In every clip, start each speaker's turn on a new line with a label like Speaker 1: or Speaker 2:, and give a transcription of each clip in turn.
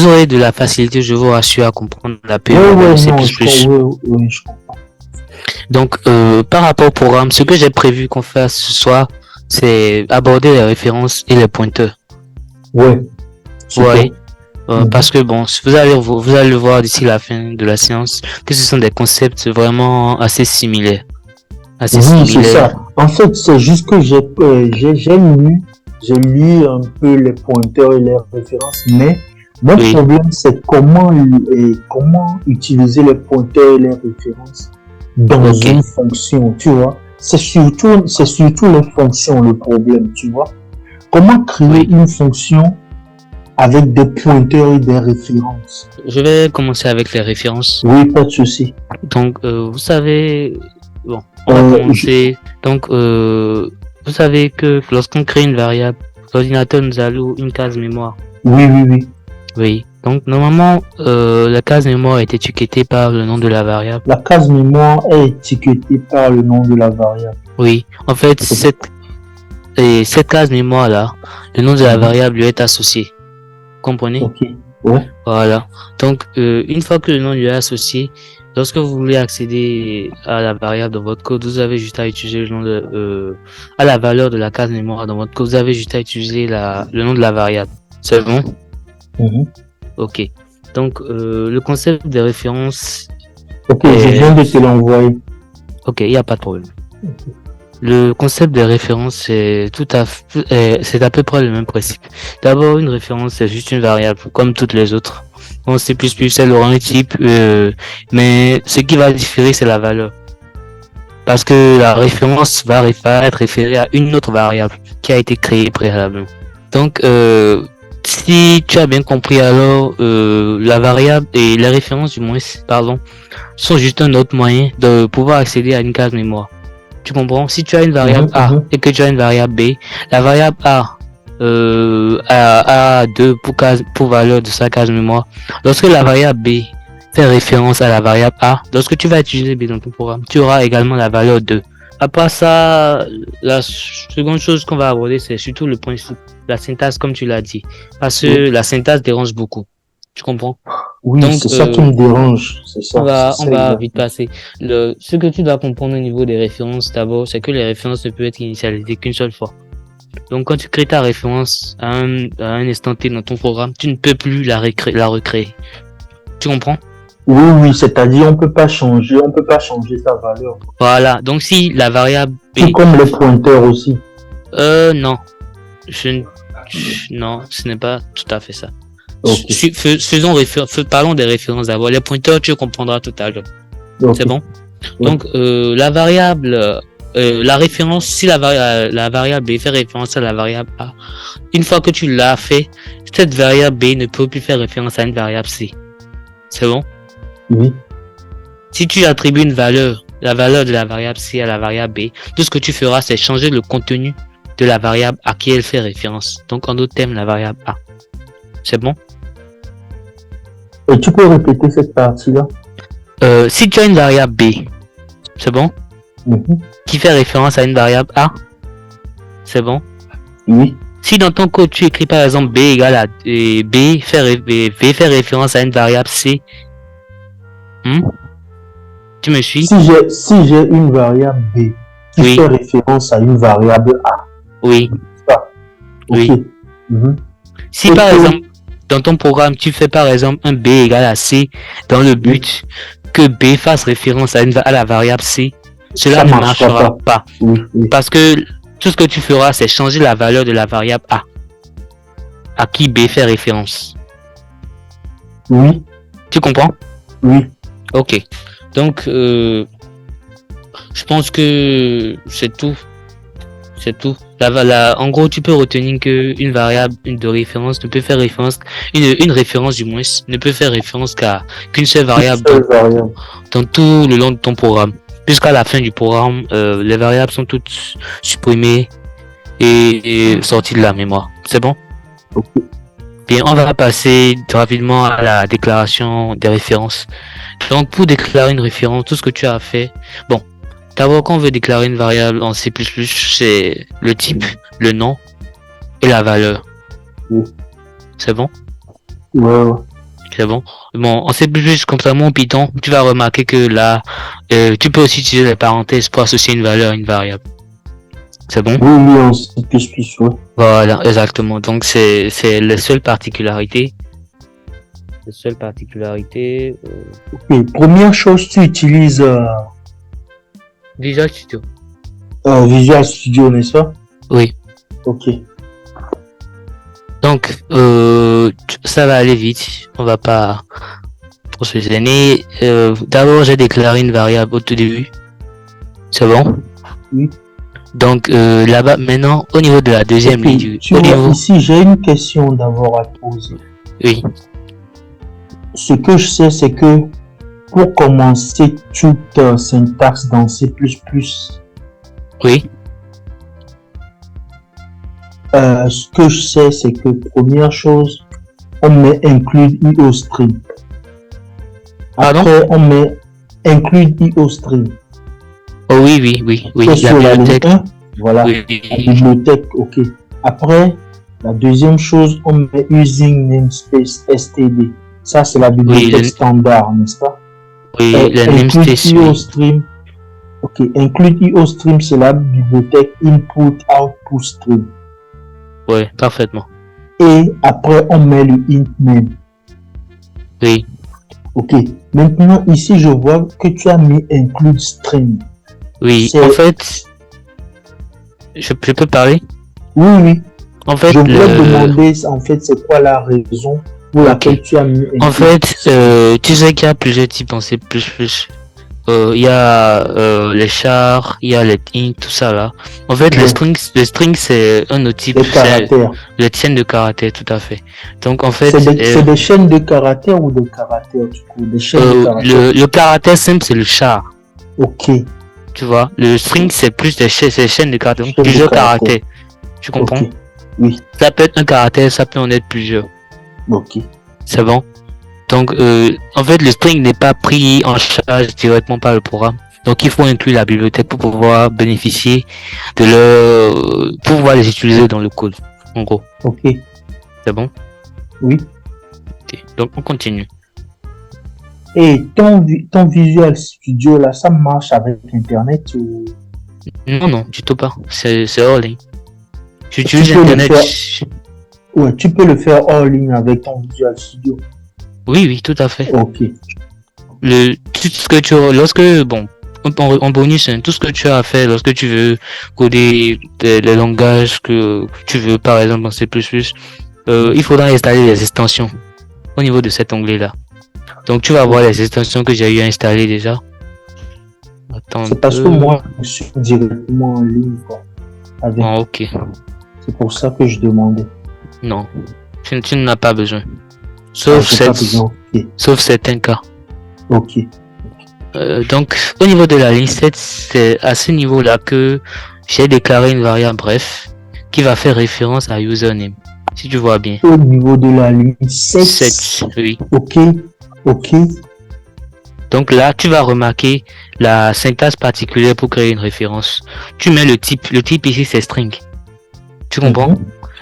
Speaker 1: vous aurez de la facilité, je vous rassure, à comprendre la
Speaker 2: Ouais,
Speaker 1: période de C++.
Speaker 2: non, je comprends.
Speaker 1: Donc, par rapport au programme, ce que j'ai prévu qu'on fasse ce soir, c'est aborder les références et les pointeurs.
Speaker 2: Ouais, super.
Speaker 1: Ouais. Parce que bon, vous allez le voir d'ici la fin de la séance, que ce sont des concepts vraiment assez similaires.
Speaker 2: Oui, c'est ça. En fait, c'est juste que j'ai lu un peu les pointeurs et les références, mais mon
Speaker 1: Oui.
Speaker 2: problème, c'est comment utiliser les pointeurs et les références dans
Speaker 1: Ok.
Speaker 2: une fonction, tu vois. C'est surtout les fonctions le problème, tu vois. Comment créer
Speaker 1: Oui.
Speaker 2: une fonction avec des pointeurs et des références?
Speaker 1: Je vais commencer avec les références.
Speaker 2: Oui, pas de souci.
Speaker 1: Donc, vous savez, bon, on va commencer. Donc, vous savez que lorsqu'on crée une variable, l'ordinateur nous alloue une case mémoire.
Speaker 2: Oui, oui, oui.
Speaker 1: Oui. Donc, normalement, la case mémoire est étiquetée par le nom de la variable.
Speaker 2: La case mémoire est étiquetée par le nom de la variable.
Speaker 1: Oui. En fait, cette case mémoire-là, le nom de la variable lui est associé. Comprenez?
Speaker 2: Ok. Ouais.
Speaker 1: Voilà. Donc, une fois que le nom lui est associé, lorsque vous voulez accéder à la variable dans votre code, vous avez juste à utiliser le nom à la valeur de la case mémoire dans votre code, vous avez juste à utiliser le nom de la variable. C'est bon? Ok. Donc, le concept de référence.
Speaker 2: Ok, je viens de te l'envoyer.
Speaker 1: Ok, il n'y a pas de problème. Le concept de référence, c'est à peu près le même principe. D'abord, une référence, c'est juste une variable, comme toutes les autres. En C++, c'est le rang type, mais ce qui va différer, c'est la valeur. Parce que la référence va être référée à une autre variable qui a été créée préalablement. Donc, si tu as bien compris, alors, la variable et les références, du moins, sont juste un autre moyen de pouvoir accéder à une case mémoire. Tu comprends? Si tu as une variable A et que tu as une variable B, la variable A a 2 pour valeur de sa case mémoire. Lorsque la variable B fait référence à la variable A, lorsque tu vas utiliser B dans ton programme, tu auras également la valeur 2. À part ça, la seconde chose qu'on va aborder, c'est surtout le principe, la syntaxe, comme tu l'as dit. Parce que la syntaxe dérange beaucoup. Tu comprends?
Speaker 2: Oui, donc, c'est ça qui me dérange. C'est ça.
Speaker 1: On va vite passer. Ce que tu dois comprendre au niveau des références, d'abord, c'est que les références ne peuvent être initialisées qu'une seule fois. Donc, quand tu crées ta référence à un instant T dans ton programme, tu ne peux plus la recréer. Tu comprends?
Speaker 2: Oui, c'est-à-dire on peut pas changer sa valeur.
Speaker 1: Voilà. Donc, si la variable B...
Speaker 2: Tout comme les pointeurs aussi.
Speaker 1: Non. Non, ce n'est pas tout à fait ça.
Speaker 2: Okay.
Speaker 1: Parlons des références d'abord. Les pointeurs, tu comprendras tout à l'heure.
Speaker 2: Okay.
Speaker 1: C'est bon? Donc, la variable, la référence, si la variable B fait référence à la variable A, une fois que tu l'as fait, cette variable B ne peut plus faire référence à une variable C. C'est bon?
Speaker 2: Oui.
Speaker 1: Si tu attribues la valeur de la variable C à la variable B, tout ce que tu feras, c'est changer le contenu de la variable à qui elle fait référence. Donc, en d'autres termes, la variable A. C'est bon?
Speaker 2: Et tu peux répéter cette partie-là?
Speaker 1: Si tu as une variable B, c'est bon? Qui fait référence à une variable A, c'est bon?
Speaker 2: Oui.
Speaker 1: Si dans ton code tu écris par exemple B égale à B fait référence à une variable C, tu me suis?
Speaker 2: Si j'ai une variable B qui fait référence à une variable A.
Speaker 1: Oui.
Speaker 2: Ça. Okay.
Speaker 1: Oui. Si par exemple dans ton programme tu fais par exemple un B égale à C dans le but que B fasse référence à la variable C, cela ne marchera pas. Parce que tout ce que tu feras, c'est changer la valeur de la variable A à qui B fait référence.
Speaker 2: Oui.
Speaker 1: Tu comprends?
Speaker 2: Oui.
Speaker 1: Ok. Donc, je pense que c'est tout. C'est tout. En gros, tu peux retenir qu'une variable de référence ne peut faire référence, une référence du moins, ne peut faire référence qu'une seule variable dans tout le long de ton programme. Jusqu'à la fin du programme, les variables sont toutes supprimées et sorties de la mémoire. C'est bon?
Speaker 2: Okay.
Speaker 1: Bien, on va passer rapidement à la déclaration des références. Donc, pour déclarer une référence, tout ce que tu as fait, bon, d'abord, quand on veut déclarer une variable en C++, c'est le type, le nom et la valeur.
Speaker 2: Oui.
Speaker 1: C'est bon?
Speaker 2: Ouais.
Speaker 1: C'est bon. Bon, en C++, contrairement au Python, tu vas remarquer que là, tu peux aussi utiliser les parenthèses pour associer une valeur à une variable. C'est bon?
Speaker 2: Oui, oui, en C++, ouais.
Speaker 1: Voilà, exactement. Donc, c'est les seules particularités. Les seules particularités.
Speaker 2: Ok, première chose, tu utilises
Speaker 1: Visual Studio.
Speaker 2: Visual Studio, n'est-ce pas?
Speaker 1: Oui.
Speaker 2: Ok.
Speaker 1: Donc, ça va aller vite. On va pas trop se gêner. D'abord, j'ai déclaré une variable au tout début. C'est bon?
Speaker 2: Oui.
Speaker 1: Donc, là-bas, maintenant, au niveau de la deuxième
Speaker 2: Ok,
Speaker 1: ligne,
Speaker 2: tu vois, ici, j'ai une question d'abord à te poser.
Speaker 1: Oui.
Speaker 2: Ce que je sais, c'est que pour commencer toute syntaxe dans C++,
Speaker 1: Oui.
Speaker 2: Ce que je sais, c'est que première chose, on met include IOStream. Après, on met include IOStream.
Speaker 1: Oh oui, oui, oui, oui.
Speaker 2: C'est sur la ligne 1. Voilà.
Speaker 1: Oui.
Speaker 2: La bibliothèque, ok. Après, la deuxième chose, on met using namespace std. Ça, c'est la bibliothèque standard, n'est-ce pas?
Speaker 1: Oui, le namespace.
Speaker 2: IOStream. Ok, include IOStream, c'est la bibliothèque input-output stream.
Speaker 1: Oui, parfaitement.
Speaker 2: Et après, on met le int name.
Speaker 1: Oui.
Speaker 2: Ok, maintenant, ici, je vois que tu as mis include string.
Speaker 1: Oui, en fait, je peux parler?
Speaker 2: Oui, oui.
Speaker 1: En fait,
Speaker 2: je voulais demander, en fait, c'est quoi la raison pour laquelle tu as mis
Speaker 1: en fait, tu sais qu'il y a plusieurs types en C++. Il y a les chars, il y a les int, tout ça là. En fait, les strings c'est un autre type.
Speaker 2: Les caractères.
Speaker 1: Les chaînes de caractères, tout à fait. Donc en fait,
Speaker 2: c'est des chaînes de caractères ou des caractères du coup, des chaînes de caractères.
Speaker 1: Le caractère simple c'est le char.
Speaker 2: Ok.
Speaker 1: Tu vois, le string c'est plus des chaînes de caractères, donc plusieurs caractères. Tu comprends?
Speaker 2: Okay. Oui.
Speaker 1: Ça peut être un caractère, ça peut en être plusieurs.
Speaker 2: Ok.
Speaker 1: C'est bon. Donc, en fait, le string n'est pas pris en charge directement par le programme. Donc, il faut inclure la bibliothèque pour pouvoir bénéficier de pour pouvoir les utiliser dans le code. En gros.
Speaker 2: Ok.
Speaker 1: C'est bon?
Speaker 2: Oui.
Speaker 1: Okay. Donc, on continue.
Speaker 2: Et ton Visual Studio, là, ça marche avec Internet ou...
Speaker 1: Non, du tout pas. C'est hors ligne. J'utilise Internet.
Speaker 2: Ouais, tu peux le faire hors ligne avec ton Visual Studio.
Speaker 1: Oui, tout à fait.
Speaker 2: Ok.
Speaker 1: Tout ce que tu... en bonus, tout ce que tu as à faire lorsque tu veux coder les langages que tu veux, par exemple en C++, il faudra installer les extensions au niveau de cet onglet-là. Donc tu vas voir les extensions que j'ai eu à installer déjà.
Speaker 2: Attends. C'est parce que moi, je suis directement en ligne, quoi. Avec...
Speaker 1: Ah, ok.
Speaker 2: C'est pour ça que je demandais.
Speaker 1: Non, tu n'en as pas besoin. Sauf certains cas.
Speaker 2: Ok.
Speaker 1: Donc, au niveau de la ligne 7, c'est à ce niveau-là que j'ai déclaré une variable bref qui va faire référence à username. Si tu vois bien.
Speaker 2: Au niveau de la ligne 7.
Speaker 1: 7, oui.
Speaker 2: Ok.
Speaker 1: Donc là, tu vas remarquer la syntaxe particulière pour créer une référence. Tu mets le type. Le type ici, c'est string. Tu comprends?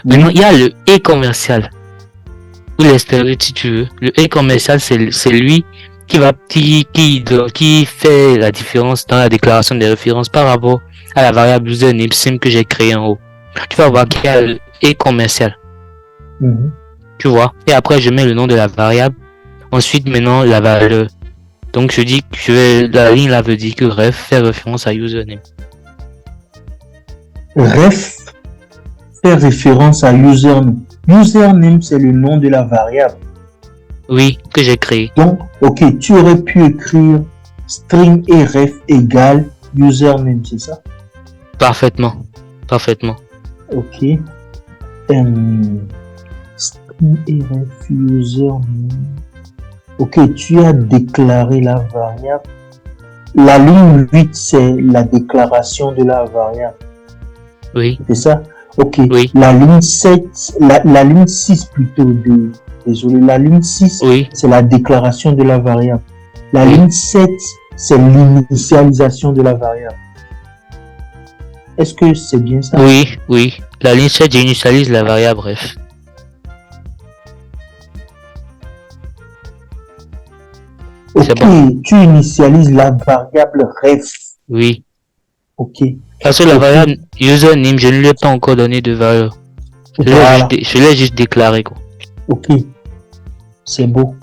Speaker 1: Maintenant, il y a le et commercial. Ou l'astéroïde, si tu veux. Le et commercial, c'est lui qui fait la différence dans la déclaration des références par rapport à la variable username sim que j'ai créée en haut. Tu vas voir qu'il y a le et commercial. Tu vois? Et après, je mets le nom de la variable. Ensuite, maintenant, la valeur. Donc, je dis que la ligne là veut dire que ref fait référence à username.
Speaker 2: Ref fait référence à username. Username, c'est le nom de la variable.
Speaker 1: Oui, que j'ai créé.
Speaker 2: Donc, ok, tu aurais pu écrire string et ref égale username, c'est ça?
Speaker 1: Parfaitement.
Speaker 2: Ok. String et ref username. Ok, tu as déclaré la variable. La ligne 8, c'est la déclaration de la variable.
Speaker 1: Oui.
Speaker 2: C'est ça? Ok.
Speaker 1: Oui.
Speaker 2: La ligne 7, la ligne 6 plutôt, désolé, la ligne 6,
Speaker 1: oui.
Speaker 2: C'est la déclaration de la variable. La ligne 7, c'est l'initialisation de la variable. Est-ce que c'est bien ça?
Speaker 1: Oui. La ligne 7 initialise la variable ref. C'est
Speaker 2: Ok,
Speaker 1: bon.
Speaker 2: tu initialises la variable ref.
Speaker 1: Oui.
Speaker 2: Ok,
Speaker 1: Parce que la
Speaker 2: ok,
Speaker 1: variable username, je ne lui ai pas encore donné de valeur.
Speaker 2: voilà,
Speaker 1: Je l'ai juste déclaré, quoi.
Speaker 2: ok, c'est beau,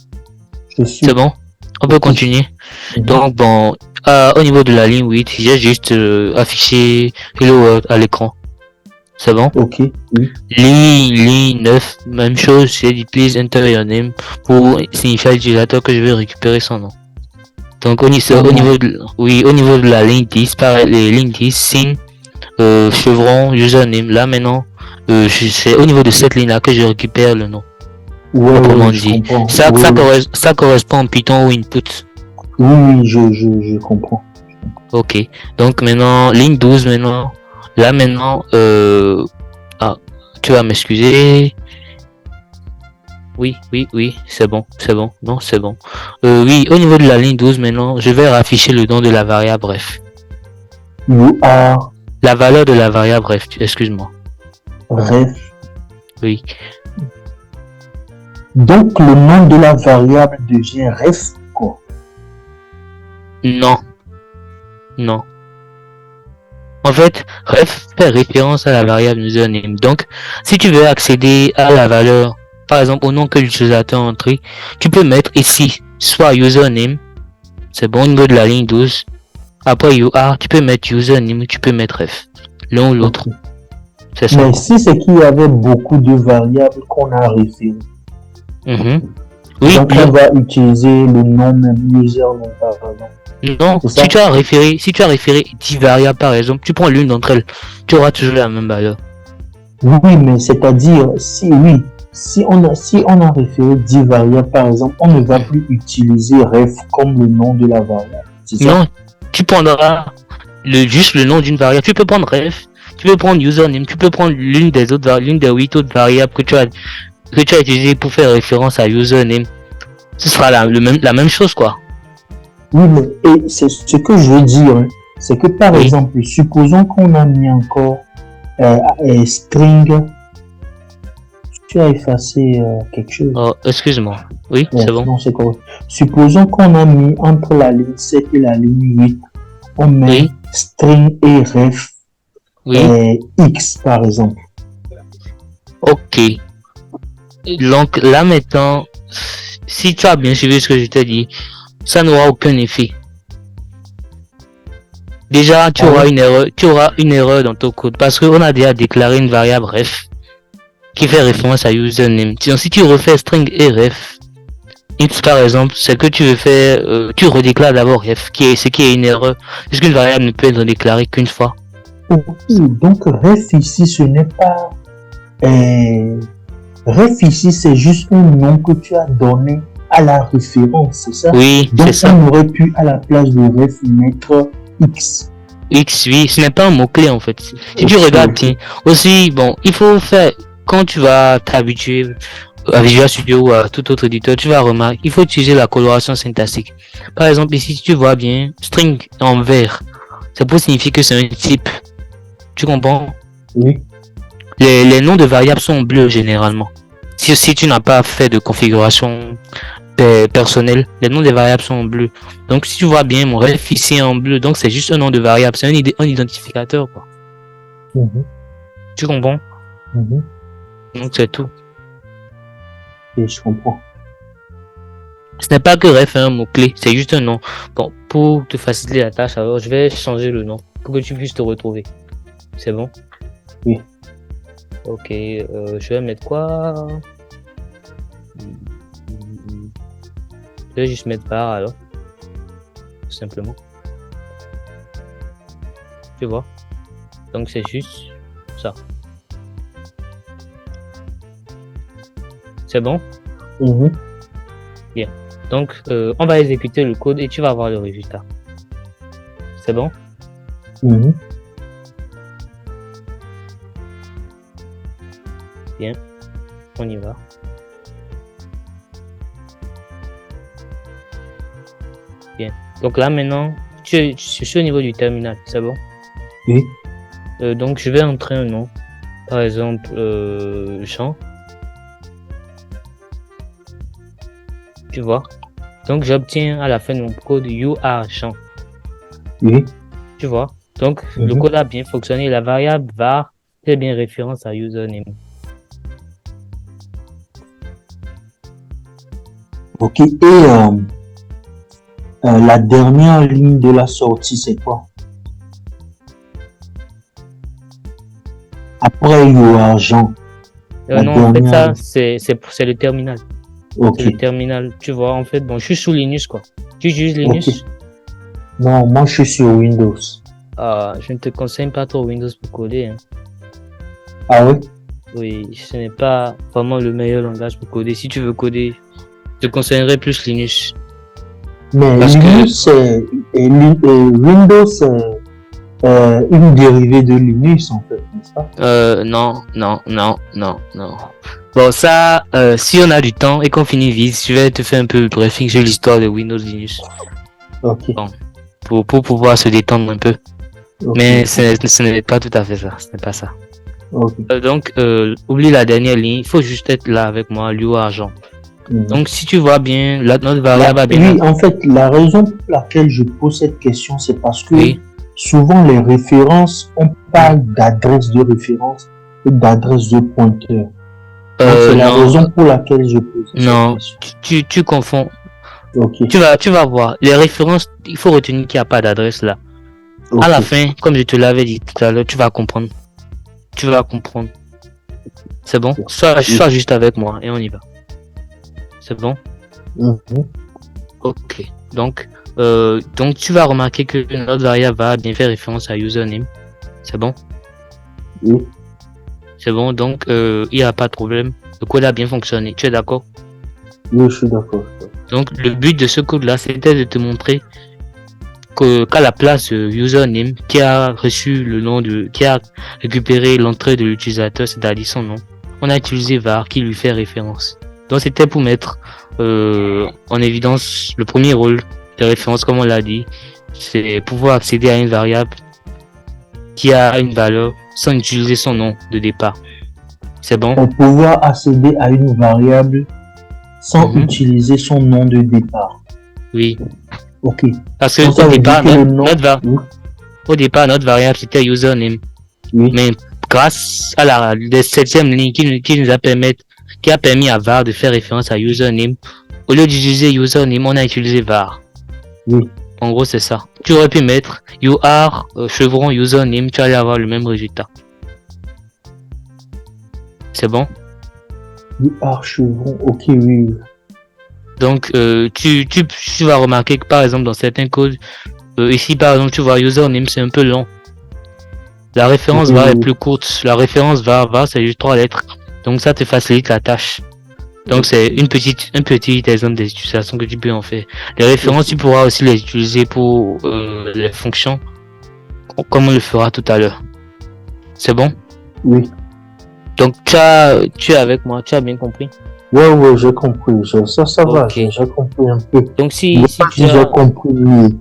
Speaker 2: je
Speaker 1: C'est
Speaker 2: suis.
Speaker 1: bon? On peut
Speaker 2: Ok.
Speaker 1: continuer.
Speaker 2: Mhm.
Speaker 1: Donc, bon, au niveau de la ligne 8, j'ai juste affiché Hello World à l'écran. C'est bon?
Speaker 2: Ok, oui.
Speaker 1: Ligne 9, même chose, j'ai dit please enter your name pour signifier à l'utilisateur que je vais récupérer son nom. Donc,
Speaker 2: Ton
Speaker 1: au
Speaker 2: nom.
Speaker 1: niveau de, oui, au niveau de la ligne 10, pareil, les lignes 10, signe, chevron, username. Là, maintenant, c'est au niveau de cette ligne-là que je récupère le nom,
Speaker 2: Ouais, ouais,
Speaker 1: proprement
Speaker 2: je
Speaker 1: dit.
Speaker 2: comprends. Ouais, ouais.
Speaker 1: Ça correspond en Python ou input.
Speaker 2: Oui, oui, je comprends.
Speaker 1: Ok. Donc, maintenant, ligne 12, maintenant. Là, maintenant, ah, tu vas m'excuser. Oui, c'est bon, non, c'est bon. Oui, au niveau de la ligne 12 maintenant, je vais afficher le nom de la variable, bref.
Speaker 2: You are
Speaker 1: La valeur de la variable, bref, excuse-moi.
Speaker 2: ref.
Speaker 1: Oui.
Speaker 2: Donc, le nom de la variable devient ref, quoi.
Speaker 1: Non, non. En fait, ref fait référence à la variable username. Donc, si tu veux accéder à la valeur, par exemple, au nom que l'utilisateur a entré, tu peux mettre ici, soit username, c'est bon, au niveau de la ligne 12. Après you are, tu peux mettre username, tu peux mettre ref. L'un ou
Speaker 2: Ok.
Speaker 1: l'autre. C'est ça,
Speaker 2: Mais
Speaker 1: quoi.
Speaker 2: si c'est qu'il y avait beaucoup de variables qu'on a référées,
Speaker 1: Mhm. Oui,
Speaker 2: donc on va utiliser le nom même username par exemple.
Speaker 1: non,
Speaker 2: C'est ça?
Speaker 1: si tu as référé 10 variables par exemple, tu prends l'une d'entre elles, tu auras toujours la même valeur.
Speaker 2: Oui, mais c'est-à-dire, si oui, si on a référé 10 variables par exemple, on ne va plus utiliser ref comme le nom de la variable. C'est ça?
Speaker 1: Non, tu prendras juste le nom d'une variable. Tu peux prendre ref, tu peux prendre username, tu peux prendre l'une des 8 autres variables que tu as utilisées pour faire référence à username. Ce sera la même chose, quoi.
Speaker 2: Oui, mais et c'est ce que je veux dire, hein, c'est que par
Speaker 1: Oui.
Speaker 2: exemple, supposons qu'on a mis encore string, tu as effacé quelque chose.
Speaker 1: Oh, excuse-moi. Oui, c'est bon.
Speaker 2: Non, c'est correct. Supposons qu'on a mis entre la ligne 7 et la ligne 8, on met
Speaker 1: Oui,
Speaker 2: string et ref
Speaker 1: oui.
Speaker 2: x par exemple.
Speaker 1: Ok. Donc là maintenant, si tu as bien suivi ce que je t'ai dit, ça n'aura aucun effet. Déjà,
Speaker 2: Ah ouais?
Speaker 1: tu auras une erreur dans ton code parce qu'on a déjà déclaré une variable ref qui fait référence à username. Donc, si tu refais string et ref, x par exemple, c'est que tu veux faire, tu redéclares d'abord ref, ce qui est une erreur, puisqu'une variable ne peut être déclarée qu'une fois.
Speaker 2: Ok, donc ref ici, ce n'est pas... ref ici, c'est juste un nom que tu as donné à la référence, c'est ça?
Speaker 1: Oui, c'est
Speaker 2: Donc
Speaker 1: ça.
Speaker 2: on aurait pu à la place de ref mettre x.
Speaker 1: X, oui, ce n'est pas un mot-clé en fait. Si tu
Speaker 2: Ok,
Speaker 1: regardes
Speaker 2: ok.
Speaker 1: bien, aussi, bon, il faut faire, quand tu vas t'habituer à Visual Studio ou à tout autre éditeur, tu vas remarquer, il faut utiliser la coloration syntaxique. Par exemple, ici, si tu vois bien, string en vert, ça peut signifier que c'est un type. Tu comprends?
Speaker 2: Oui.
Speaker 1: Les noms de variables sont bleus généralement. Si tu n'as pas fait de configuration personnelle, les noms des variables sont en bleu. Donc si tu vois bien, mon ref ici est en bleu, donc c'est juste un nom de variable, c'est un identificateur, quoi.
Speaker 2: Mhm,
Speaker 1: Tu comprends?
Speaker 2: mhm.
Speaker 1: Donc c'est tout.
Speaker 2: Et je comprends.
Speaker 1: Ce n'est pas que ref est un mot-clé, c'est juste un nom. Bon, pour te faciliter la tâche, alors je vais changer le nom pour que tu puisses te retrouver. C'est bon?
Speaker 2: Oui.
Speaker 1: Ok, je vais mettre quoi? Je vais juste mettre par alors, tout simplement. Tu vois? Donc c'est juste ça. C'est bon?
Speaker 2: Mhm.
Speaker 1: Bien. Donc on va exécuter le code et tu vas voir le résultat. C'est bon?
Speaker 2: Mhm.
Speaker 1: Bien. On y va. Bien. Donc là maintenant, je suis au niveau du terminal, c'est bon?
Speaker 2: Oui.
Speaker 1: Donc je vais entrer un nom. Par exemple, Jean. Tu vois? Donc, j'obtiens à la fin de mon code UArgent.
Speaker 2: Oui.
Speaker 1: Tu vois? Donc, le code a bien fonctionné. La variable var fait bien référence à username.
Speaker 2: Ok. Et la dernière ligne de la sortie, c'est quoi? Après UArgent.
Speaker 1: Non, en fait, ça, c'est le terminal.
Speaker 2: Ok.
Speaker 1: C'est le terminal. Tu vois, en fait, bon, je suis sous Linux, quoi. Tu utilises Linux?
Speaker 2: Ok. Non, moi, je suis sur Windows.
Speaker 1: Je ne te conseille pas trop Windows pour coder. Hein.
Speaker 2: Ah oui?
Speaker 1: Oui, ce n'est pas vraiment le meilleur langage pour coder. Si tu veux coder, je te conseillerais plus Linux.
Speaker 2: Mais Linux, Windows, c'est une dérivée de Linux, en fait, n'est-ce pas?
Speaker 1: Non. Bon, ça, si on a du temps et qu'on finit vite, je vais te faire un peu le briefing sur l'histoire de Windows Linux.
Speaker 2: Ok.
Speaker 1: Bon, pour pouvoir se détendre un peu. Okay. Mais ce n'est pas tout à fait ça. Ce n'est pas ça.
Speaker 2: Okay.
Speaker 1: Donc, oublie la dernière ligne. Il faut juste être là avec moi, UArgent. Donc, si tu vois bien, notre variable a bien...
Speaker 2: Oui, en fait, la raison pour laquelle je pose cette question, c'est parce que souvent les références, on parle d'adresse de référence et d'adresse de pointeur. C'est la raison pour laquelle je pose cette question.
Speaker 1: Tu confonds.
Speaker 2: Okay.
Speaker 1: Tu vas voir. Les références, il faut retenir qu'il n'y a pas d'adresse là. Okay. À la fin, comme je te l'avais dit tout à l'heure, tu vas comprendre. C'est bon? Sois juste avec moi et on y va. C'est bon? Ok. Donc, tu vas remarquer que notre variable va bien faire référence à username. C'est bon?
Speaker 2: Oui.
Speaker 1: C'est bon, donc il n'y a pas de problème. Le code a bien fonctionné. Tu es d'accord?
Speaker 2: Oui, je suis d'accord.
Speaker 1: Donc, le but de ce code-là, c'était de te montrer qu'à la place username qui a reçu le nom qui a récupéré l'entrée de l'utilisateur, c'est-à-dire son nom, on a utilisé var qui lui fait référence. Donc, c'était pour mettre en évidence le premier rôle de référence, comme on l'a dit, c'est pouvoir accéder à une variable qui a une valeur sans utiliser son nom de départ. C'est bon?
Speaker 2: Pour pouvoir accéder à une variable sans utiliser son nom de départ.
Speaker 1: Oui.
Speaker 2: Ok.
Speaker 1: Parce que au départ, notre variable c'était username.
Speaker 2: Oui.
Speaker 1: Mais grâce à la 7e ligne qui a permis à var de faire référence à username, au lieu d'utiliser username, on a utilisé var.
Speaker 2: Oui.
Speaker 1: En gros, c'est ça. Tu aurais pu mettre chevron username, tu allais avoir le même résultat. C'est bon?
Speaker 2: Chevron, ok, oui.
Speaker 1: Donc, tu vas remarquer que par exemple, dans certains codes, ici par exemple, tu vois username, c'est un peu long. La référence var est plus courte. La référence var, c'est juste 3 lettres. Donc, ça te facilite la tâche. Donc, c'est un petit exemple des utilisations que tu peux en faire. Les références, tu pourras aussi les utiliser pour les fonctions, comme on le fera tout à l'heure. C'est bon?
Speaker 2: Oui.
Speaker 1: Donc, tu es avec moi, tu as bien compris?
Speaker 2: Ouais, j'ai compris. Ça va, j'ai compris un peu.
Speaker 1: Donc, si
Speaker 2: tu as... J'ai compris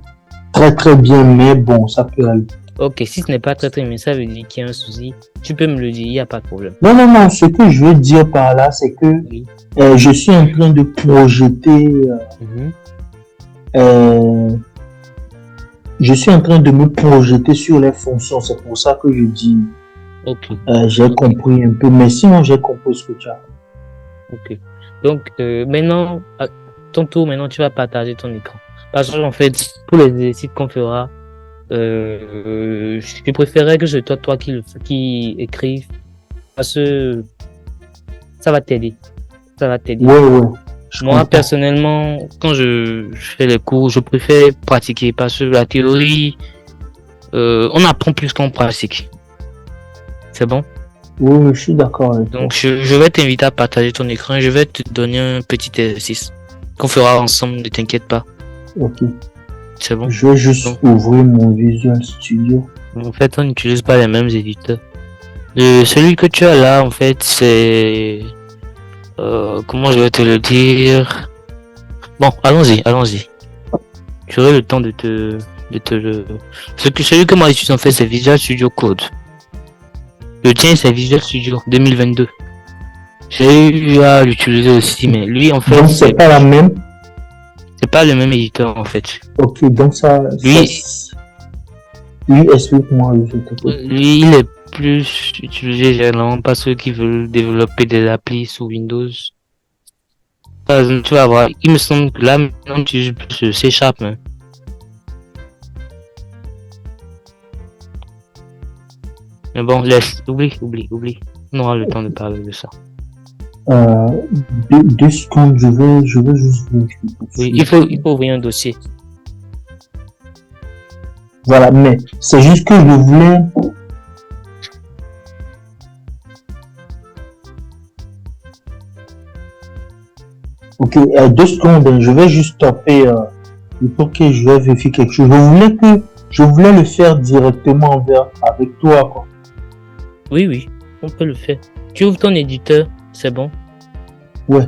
Speaker 2: très très bien, mais bon, ça peut aller.
Speaker 1: Ok, si ce n'est pas très très bien, ça veut dire qu'il y a un souci. Tu peux me le dire, il n'y a pas de problème.
Speaker 2: Non, ce que je veux dire par là, c'est que je suis en train de projeter... je suis en train de me projeter sur les fonctions, c'est pour ça que je dis...
Speaker 1: Ok.
Speaker 2: J'ai compris un peu, mais sinon j'ai compris ce que tu as.
Speaker 1: Ok. Donc maintenant, à ton tour, maintenant tu vas partager ton écran. Parce que en fait, pour les exercices qu'on fera, je préférerais que ce soit toi qui écrive, parce que ça va t'aider.
Speaker 2: Ouais.
Speaker 1: Moi personnellement, quand je fais les cours, je préfère pratiquer parce que la théorie, on apprend plus qu'on pratique. C'est bon?
Speaker 2: Oui, je suis d'accord avec toi.
Speaker 1: Donc, je vais t'inviter à partager ton écran. Je vais te donner un petit exercice qu'on fera ensemble, ne t'inquiète pas.
Speaker 2: Ok.
Speaker 1: C'est bon?
Speaker 2: Je vais juste ouvrir mon Visual Studio.
Speaker 1: En fait, on n'utilise pas les mêmes éditeurs. Celui que tu as là, en fait, c'est... comment je vais te le dire? Bon, allons-y. J'aurai le temps de te le... Celui que moi j'utilise en fait, c'est Visual Studio Code. Le tien, c'est Visual Studio 2022. J'ai eu à l'utiliser aussi, mais lui, en fait...
Speaker 2: Donc, c'est pas la même?
Speaker 1: C'est pas le même éditeur en fait.
Speaker 2: Ok, donc ça...
Speaker 1: Lui,
Speaker 2: Oui, explique-moi.
Speaker 1: lui, il est plus utilisé généralement par ceux qui veulent développer des applis sous Windows. Par exemple, tu vas voir, il me semble que là, maintenant, tu utilises plus C Sharp. Hein. Mais bon, laisse, oublie. On aura le temps de parler de ça.
Speaker 2: 2 secondes, je vais juste vérifier.
Speaker 1: Oui, il faut ouvrir un dossier.
Speaker 2: Voilà, mais c'est juste que je voulais... Ok, 2 secondes, je vais juste taper pour que je vais vérifier quelque chose. Je voulais le faire directement avec toi, quoi.
Speaker 1: Oui, on peut le faire. Tu ouvres ton éditeur, c'est bon?
Speaker 2: Ouais.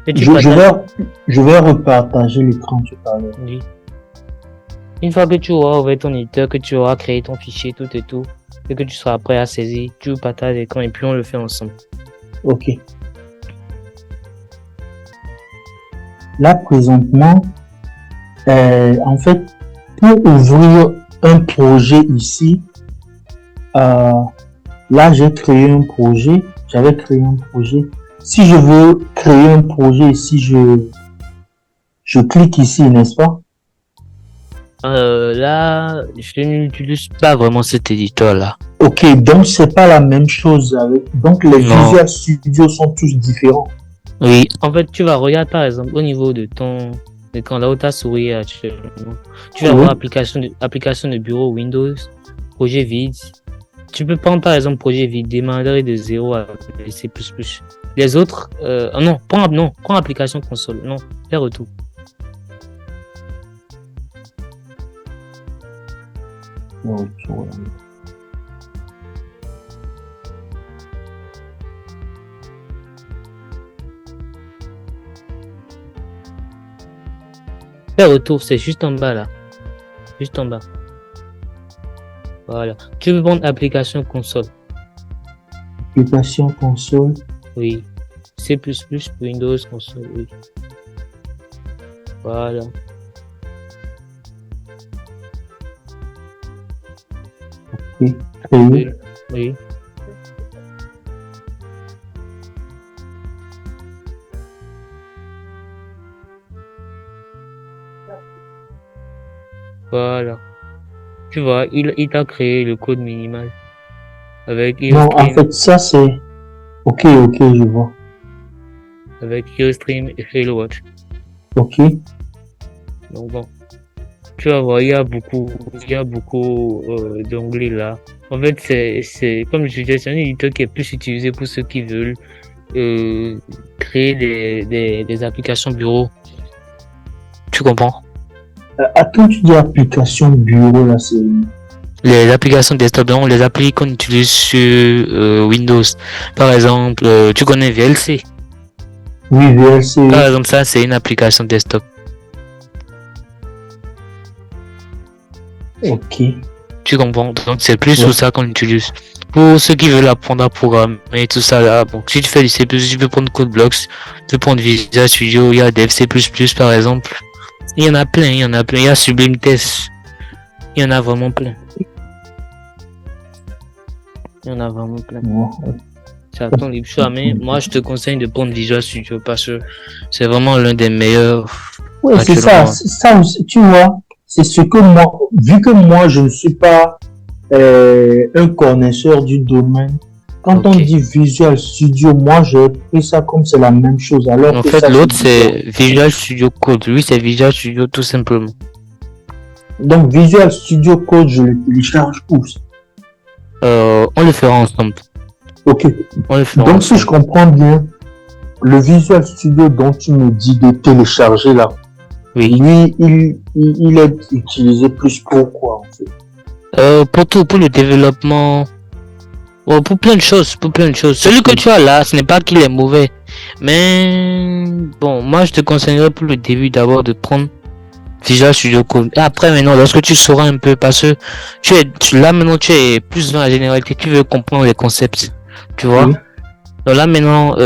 Speaker 2: Je vais repartager l'écran tout à l'heure.
Speaker 1: Oui. Une fois que tu auras ouvert ton éditeur, que tu auras créé ton fichier, tout et tout, et que tu seras prêt à saisir, tu partages l'écran et puis on le fait ensemble.
Speaker 2: Ok. Là, présentement, en fait, pour ouvrir un projet ici, là, j'avais créé un projet. Si je veux créer un projet ici, je clique ici, n'est-ce pas?
Speaker 1: Là, je n'utilise pas vraiment cet éditeur-là.
Speaker 2: Ok, donc c'est pas la même chose donc les Visual Studio sont tous différents.
Speaker 1: Oui, en fait, tu vas regarder par exemple au niveau de ton écran, là où tu as souris actuellement. Tu vas voir application de bureau Windows, projet vide. Tu peux prendre par exemple projet vide, démarrer de 0 à C++. Les autres, prends application console. Non, fais retour. Fais retour, c'est juste en bas là. Juste en bas. Voilà. Tu veux prendre application console.
Speaker 2: Application console.
Speaker 1: Oui. C++ Windows console. Oui. Voilà.
Speaker 2: Ok.
Speaker 1: Oui. Voilà. Tu vois, il t'a créé le code minimal. Avec
Speaker 2: Non, en fait, ça c'est... Ok, je vois.
Speaker 1: Avec Ustream et Failwatch.
Speaker 2: Ok.
Speaker 1: Donc bon. Tu vas voir, il y a beaucoup d'onglets là. En fait, c'est comme je disais, c'est un éditeur qui est plus utilisé pour ceux qui veulent créer des applications bureau. Tu comprends?
Speaker 2: Quand tu dis application bureau, là, c'est...
Speaker 1: Les applications desktop, donc les applis qu'on utilise sur Windows. Par exemple, tu connais VLC?
Speaker 2: Oui, VLC.
Speaker 1: Par exemple, ça, c'est une application desktop.
Speaker 2: Ok.
Speaker 1: Tu comprends? Donc, c'est plus sur ça qu'on utilise. Pour ceux qui veulent apprendre à programmer et tout ça, là, bon, si tu fais du C++, tu peux prendre CodeBlocks, tu peux prendre Visual Studio, il y a Dev C++, par exemple. Il y en a plein. Il y a Sublime Test. Il y en a vraiment plein. C'est à ton libre choix, mais moi, je te conseille de prendre Visual Studio parce que c'est vraiment l'un des meilleurs.
Speaker 2: Oui, c'est ça aussi, tu vois. C'est ce que moi, vu que moi, je ne suis pas un connaisseur du domaine, quand on dit Visual Studio, moi, j'ai pris ça comme c'est la même chose. Alors
Speaker 1: en fait, l'autre, c'est Visual Studio Code. Lui, c'est Visual Studio tout simplement.
Speaker 2: Donc, Visual Studio Code, je le télécharge où?
Speaker 1: On le fera ensemble.
Speaker 2: Ok. Donc, si je comprends bien, le Visual Studio dont tu me dis de télécharger là,
Speaker 1: oui.
Speaker 2: Lui, il est utilisé plus pour quoi en fait?
Speaker 1: Pour le développement, pour plein de choses. Celui que tu as là, ce n'est pas qu'il est mauvais, mais bon, moi je te conseillerais pour le début d'abord de prendre Visual Studio Code. Et après maintenant, lorsque tu sauras un peu, parce que tu es plus dans la généralité, tu veux comprendre les concepts, tu vois.
Speaker 2: Oui.
Speaker 1: Donc là maintenant,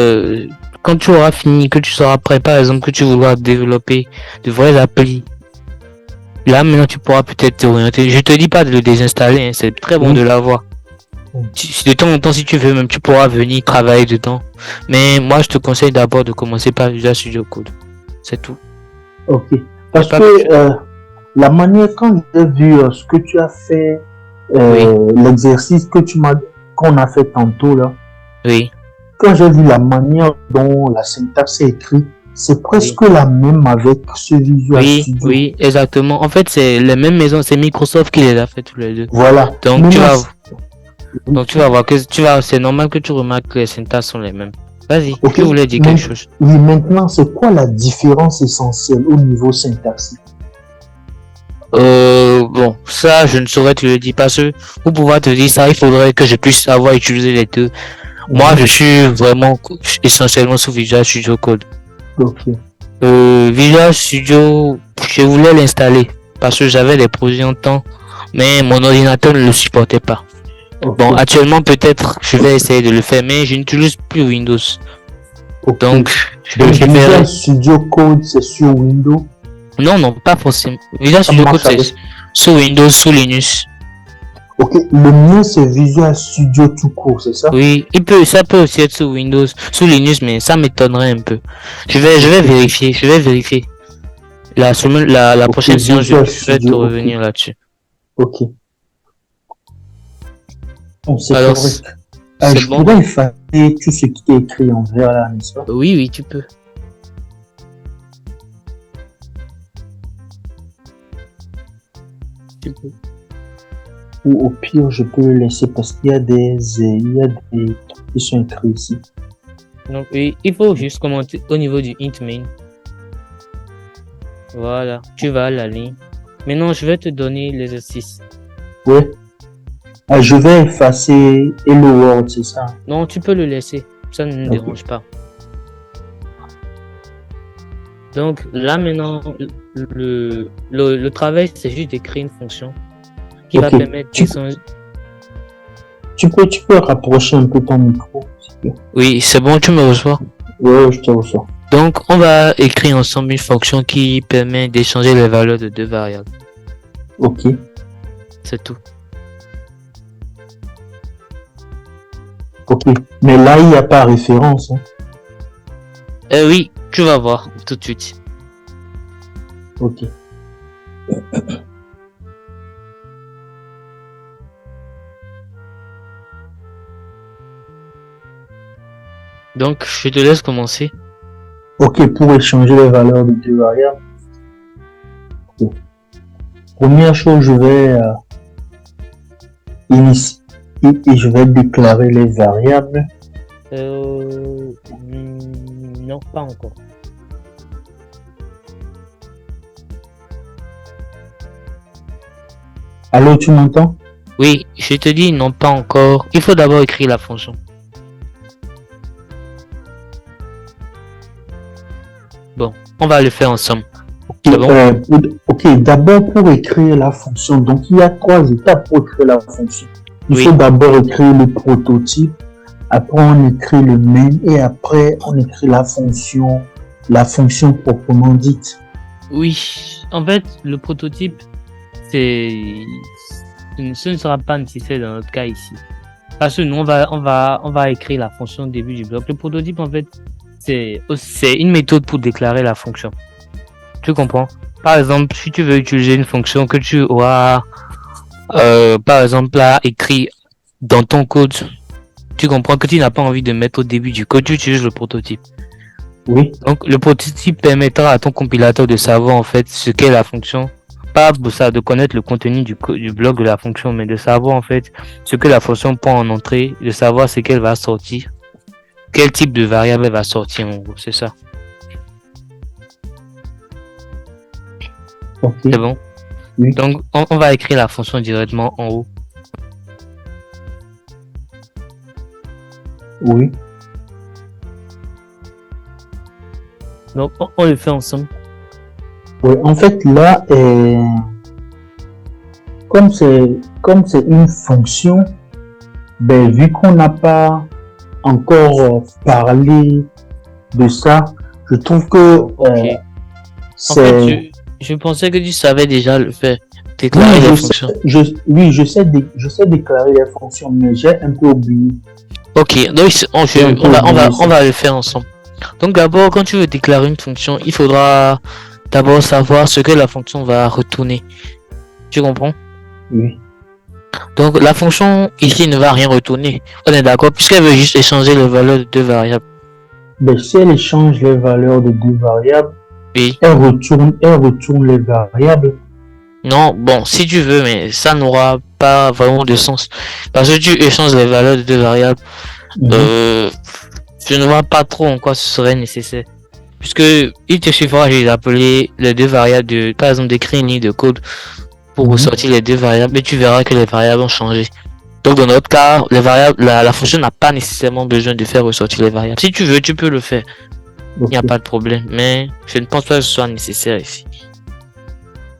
Speaker 1: quand tu auras fini, que tu seras prêt, par exemple, que tu voudras développer de vraies applis, là, maintenant, tu pourras peut-être t'orienter. Je te dis pas de le désinstaller, hein, c'est très bon de l'avoir. De temps en temps, si tu veux, même, tu pourras venir travailler dedans. Mais moi, je te conseille d'abord de commencer par Visual Studio Code. C'est tout.
Speaker 2: Ok. Parce que la manière, quand j'ai vu ce que tu as fait, l'exercice qu'on a fait tantôt là,
Speaker 1: oui.
Speaker 2: Quand j'ai vu la manière dont la syntaxe est écrite, c'est presque la même avec ce Visual Studio.
Speaker 1: Oui, exactement. En fait, c'est les mêmes maisons, c'est Microsoft qui les a fait tous les deux.
Speaker 2: Voilà.
Speaker 1: Donc, tu vas voir que c'est normal que tu remarques que les syntaxes sont les mêmes. Vas-y, tu voulais dire quelque chose.
Speaker 2: Oui, maintenant, c'est quoi la différence essentielle au niveau syntaxique?
Speaker 1: Bon, ça, je ne saurais te le dire parce que pour pouvoir te dire ça, il faudrait que je puisse savoir utiliser les deux. Moi, je suis vraiment essentiellement sous Visual Studio Code.
Speaker 2: Ok.
Speaker 1: Visual Studio, je voulais l'installer parce que j'avais des projets en temps, mais mon ordinateur ne le supportait pas. Okay. Bon, actuellement, peut-être, je vais essayer de le faire, mais je n'utilise plus Windows.
Speaker 2: Okay.
Speaker 1: Donc,
Speaker 2: Visual Studio Code, c'est sur Windows?
Speaker 1: Non, pas forcément. Visual Studio Code, c'est sur Windows, sous Linux.
Speaker 2: Ok, le mien c'est Visual Studio tout court, c'est ça?
Speaker 1: Oui, ça peut aussi être sous Windows, sous Linux, mais ça m'étonnerait un peu. Je vais vérifier. La prochaine séance, je vais te revenir là-dessus.
Speaker 2: Ok. Bon, c'est correct. Je pourrais effacer tout ce qui est écrit en vert là, n'est-ce pas?
Speaker 1: Oui, tu peux.
Speaker 2: Ou au pire, je peux le laisser parce qu'il y a des trucs qui sont écrits ici.
Speaker 1: Donc, il faut juste commenter au niveau du int main. Voilà, tu vas à la ligne. Maintenant, je vais te donner l'exercice.
Speaker 2: Oui. Je vais effacer Hello World, c'est ça?
Speaker 1: Non, tu peux le laisser. Ça ne nous dérange pas. Donc, là, maintenant, le travail, c'est juste d'écrire une fonction qui va permettre d'échanger.
Speaker 2: Tu peux rapprocher un peu ton micro, s'il te plaît.
Speaker 1: Oui, c'est bon, tu me reçois?
Speaker 2: Oui, je te reçois.
Speaker 1: Donc, on va écrire ensemble une fonction qui permet d'échanger les valeurs de deux variables.
Speaker 2: Ok.
Speaker 1: C'est tout.
Speaker 2: Ok. Mais là, il n'y a pas référence. Hein.
Speaker 1: Oui, tu vas voir tout de suite.
Speaker 2: Ok.
Speaker 1: Donc, je te laisse commencer.
Speaker 2: Ok, pour échanger les valeurs de deux variables. Okay. Première chose, je vais initier et je vais déclarer les variables.
Speaker 1: Non, pas encore.
Speaker 2: Allô, tu m'entends?
Speaker 1: Oui, je te dis non, pas encore. Il faut d'abord écrire la fonction. Bon, on va le faire ensemble.
Speaker 2: Ok, d'abord pour écrire la fonction, donc il y a 3 étapes pour écrire la fonction. Il faut d'abord écrire le prototype, après on écrit le main et après on écrit la fonction proprement dite.
Speaker 1: Oui, en fait, le prototype, ce ne sera pas nécessaire dans notre cas ici. Parce que nous, on va écrire la fonction au début du bloc. Le prototype, en fait, c'est une méthode pour déclarer la fonction. Tu comprends? Par exemple, si tu veux utiliser une fonction que tu auras, par exemple, là, écrit dans ton code, tu comprends que tu n'as pas envie de mettre au début du code, tu utilises le prototype.
Speaker 2: Oui.
Speaker 1: Donc, le prototype permettra à ton compilateur de savoir, en fait, ce qu'est la fonction. Pas pour ça, de connaître le contenu du bloc de la fonction, mais de savoir, en fait, ce que la fonction prend en entrée, de savoir ce qu'elle va sortir. Quel type de variable elle va sortir, en gros, c'est ça.
Speaker 2: Ok.
Speaker 1: C'est bon?
Speaker 2: Oui.
Speaker 1: Donc, on va écrire la fonction directement en haut.
Speaker 2: Oui.
Speaker 1: Donc, on le fait ensemble.
Speaker 2: Oui, en fait, là, comme c'est une fonction, ben, vu qu'on n'a pas encore parlé de ça, je trouve que
Speaker 1: Ok. En fait,
Speaker 2: c'est...
Speaker 1: je pensais que tu savais déjà le faire,
Speaker 2: Oui,
Speaker 1: déclarer les fonctions.
Speaker 2: oui, je sais déclarer les fonctions, mais j'ai un peu oublié.
Speaker 1: Ok, donc
Speaker 2: J'ai un peu oublié
Speaker 1: on
Speaker 2: ça.
Speaker 1: va le faire ensemble. Donc d'abord, quand tu veux déclarer une fonction, il faudra d'abord savoir ce que la fonction va retourner. Tu comprends?
Speaker 2: Oui.
Speaker 1: Donc la fonction ici ne va rien retourner. On est d'accord, puisqu'elle veut juste échanger les valeurs de deux variables.
Speaker 2: Mais si elle échange les valeurs de deux variables,
Speaker 1: Oui.
Speaker 2: elle retourne les variables.
Speaker 1: Non, bon, si tu veux, mais ça n'aura pas vraiment de sens. Parce que tu échanges les valeurs de deux variables.
Speaker 2: Mhm,
Speaker 1: Euh, je ne vois pas trop en quoi ce serait nécessaire. Puisque il te suffira d'appeler les deux variables de, par exemple, d'écrire une ligne de code pour
Speaker 2: mhm.
Speaker 1: ressortir les deux variables et tu verras que les variables ont changé. Donc dans notre cas, les variables, la fonction n'a pas nécessairement besoin de faire ressortir les variables. Si tu veux, tu peux le faire. Il n'y a
Speaker 2: Ok.
Speaker 1: pas de problème. Mais je ne pense pas que ce soit nécessaire ici.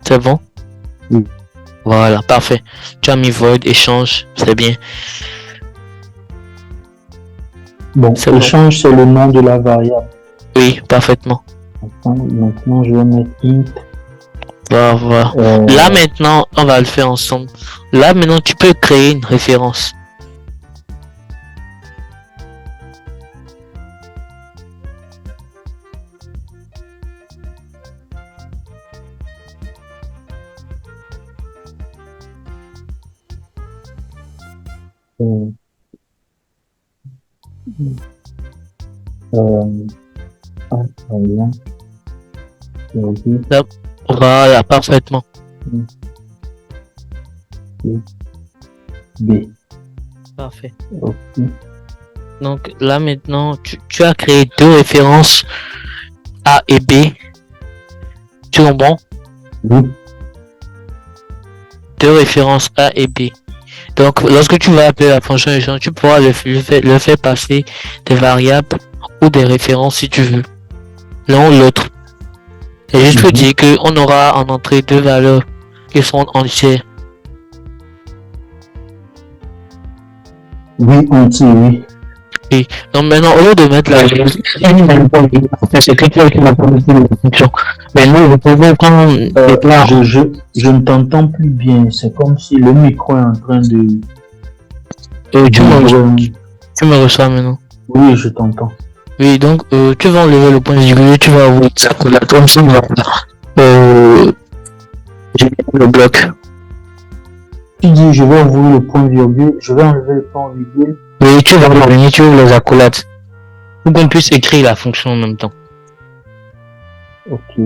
Speaker 1: C'est bon?
Speaker 2: Oui.
Speaker 1: Voilà, parfait. Tu as mis void, échange, c'est bien.
Speaker 2: Bon,
Speaker 1: C'est bon.
Speaker 2: échange, c'est le nom de la variable.
Speaker 1: Oui, parfaitement.
Speaker 2: Maintenant, je vais mettre int.
Speaker 1: Voilà. Là
Speaker 2: Euh,
Speaker 1: maintenant, on va le faire ensemble. Là maintenant, tu peux créer une référence.
Speaker 2: euh, euh, ah, voilà. Ok.
Speaker 1: Là, voilà, parfaitement.
Speaker 2: B.
Speaker 1: Parfait.
Speaker 2: Ok.
Speaker 1: Donc là maintenant, tu as créé deux références A et B. Tu comprends?
Speaker 2: Oui.
Speaker 1: Deux références A et B. Donc lorsque tu vas appeler la fonction échange, tu pourras le faire passer des variables ou des références si tu veux. L'un ou l'autre. Et juste pour
Speaker 2: Mhm.
Speaker 1: dire qu'on aura en entrée deux valeurs qui sont entières.
Speaker 2: Oui, entier, oui.
Speaker 1: Et donc maintenant, au lieu de mettre la c'est quelqu'un qui va prendre la fonction. Mais nous, nous pouvons prendre des plans.
Speaker 2: Je ne t'entends plus bien. C'est comme si le micro est en train de vibrer.
Speaker 1: Tu me reçois maintenant.
Speaker 2: Oui, je t'entends.
Speaker 1: Oui, donc tu vas enlever le point virgule, tu vas ouvrir ça comme ça, euh, je vais le bloc.
Speaker 2: Tu dis, je vais ouvrir le point virgule, je vais enlever le point virgule.
Speaker 1: Oui, tu vas revenir, tu ouvres les accolades. Pour qu'on puisse écrire la fonction en même temps.
Speaker 2: Ok.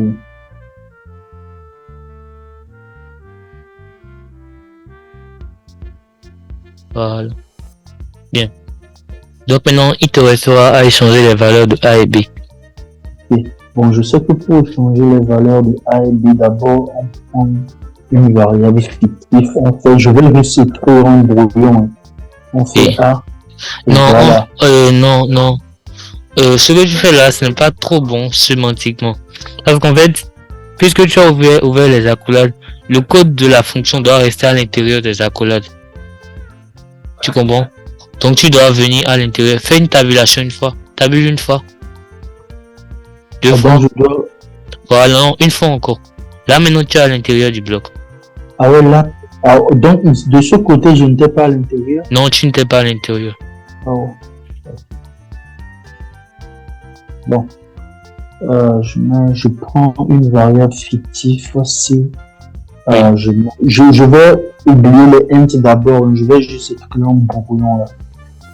Speaker 1: Voilà. Bien. Donc maintenant, il te restera à échanger les valeurs de A et B.
Speaker 2: Ok. Bon, je sais que pour changer les valeurs de A et B, d'abord, on prend une variable fictive. Je vais juste écrire un brouillon. Hein. On fait
Speaker 1: Et
Speaker 2: A, et
Speaker 1: non,
Speaker 2: voilà.
Speaker 1: non, non. Ce que tu fais là, ce n'est pas trop bon sémantiquement. Parce qu'en fait, puisque tu as ouvert les accolades, le code de la fonction doit rester à l'intérieur des accolades. Tu comprends? Donc tu dois venir à l'intérieur. Fais une tabulation une fois. Tabule une fois. Deux
Speaker 2: Ah, donc
Speaker 1: fois.
Speaker 2: je dois...
Speaker 1: Voilà, non, une fois encore. Là maintenant tu es à l'intérieur du bloc.
Speaker 2: Ah ouais, là. Ah, donc, de ce côté, je n'étais pas à l'intérieur.
Speaker 1: Non, tu n'étais pas à l'intérieur.
Speaker 2: Ah ouais. Bon. Je prends une variable fictive aussi.
Speaker 1: Oui.
Speaker 2: Je vais oublier les int d'abord. Je vais juste écrire un brouillon là.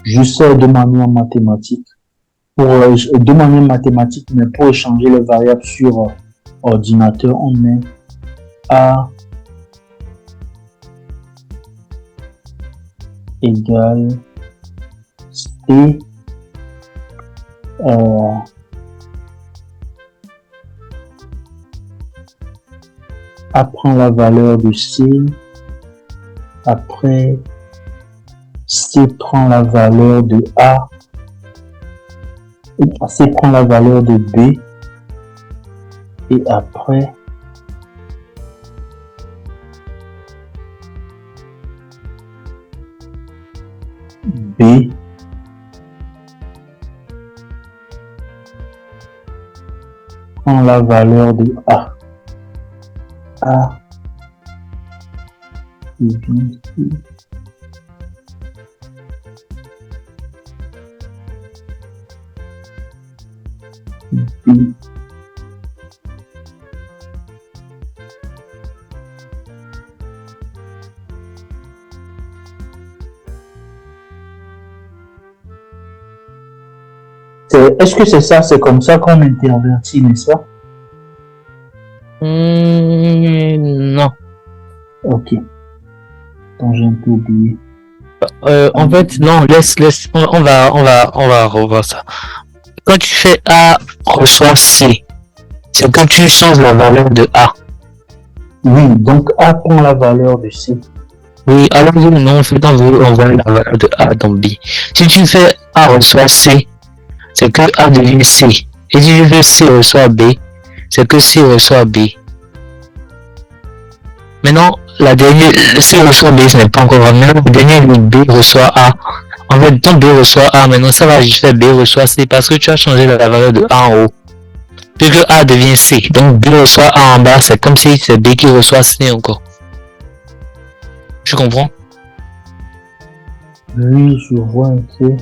Speaker 2: Juste de manière mathématique. De manière mathématique, mais pour échanger les variables sur ordinateur, on met A égale C. A prend la valeur de C. Après, C prend la valeur de A. C prend la valeur de B. Et après, B prend la valeur de A. A devient C. B. Est-ce que c'est ça, c'est comme ça qu'on intervertit, n'est-ce pas?
Speaker 1: Non.
Speaker 2: Ok. Donc j'ai un peu oublié.
Speaker 1: En fait, non, laisse, on va revoir ça. Quand tu fais A reçoit C, c'est quand tu changes la valeur de A.
Speaker 2: Oui, donc A prend la valeur de C.
Speaker 1: Oui, alors non, en fait, on veut envoyer la valeur de A dans B. Si tu fais A reçoit C, c'est que A devient C. Et si tu fais C reçoit B, c'est que C reçoit B. Maintenant, la dernière, C reçoit B, ce n'est pas encore vrai. Maintenant, la dernière, B reçoit A. En fait, quand B reçoit A, maintenant, ça va juste faire B reçoit C parce que tu as changé la valeur de A en haut. Puis que A devient C. Donc, B reçoit A en bas, c'est comme si c'est B qui reçoit C encore. Tu comprends?
Speaker 2: Oui, je vois un peu.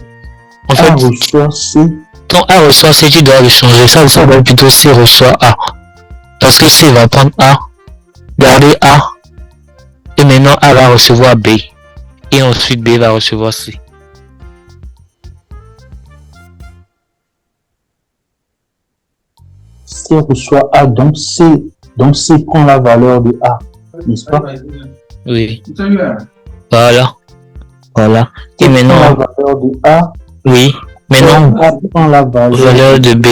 Speaker 1: En fait,
Speaker 2: A reçoit C.
Speaker 1: quand A reçoit C, tu dois le changer. Ça va être plutôt C reçoit A. Parce que C va prendre A, garder A, et maintenant A va recevoir B. Et ensuite B va recevoir C.
Speaker 2: C reçoit A, donc C prend la valeur de A, n'est-ce pas?
Speaker 1: Oui. Voilà. Voilà. Et
Speaker 2: C
Speaker 1: maintenant,
Speaker 2: prend la valeur de A.
Speaker 1: oui. Maintenant,
Speaker 2: A prend la
Speaker 1: valeur de B.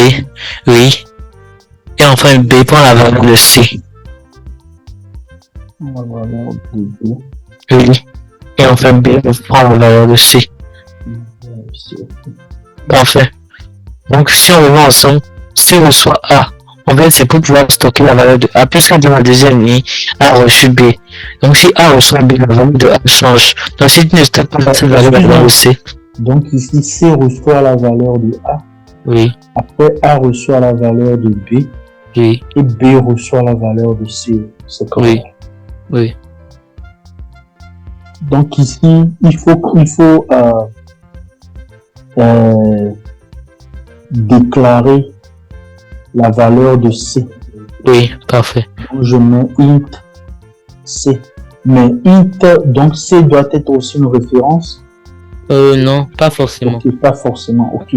Speaker 1: Oui. Et enfin, B prend la valeur de C.
Speaker 2: La valeur de B.
Speaker 1: Oui. Et enfin, B prend la valeur de C. Parfait. Donc, si on le met ensemble, C reçoit A. En fait, c'est pour pouvoir stocker la valeur de A, puisqu'on dans la deuxième ligne, A reçu B. Donc, si A reçoit B, la valeur de A change. Donc, si tu ne stockes pas cette valeur de C.
Speaker 2: Donc, ici, C reçoit la valeur de A.
Speaker 1: Oui.
Speaker 2: Après, A reçoit la valeur de B.
Speaker 1: Oui.
Speaker 2: Et B reçoit la valeur de C. C'est correct.
Speaker 1: Oui. Oui.
Speaker 2: Donc, ici, il faut déclarer la valeur de C.
Speaker 1: Oui, parfait.
Speaker 2: Donc, je mets int C. Mais int, donc C doit être aussi une référence.
Speaker 1: Non, pas forcément.
Speaker 2: Okay, pas forcément, ok.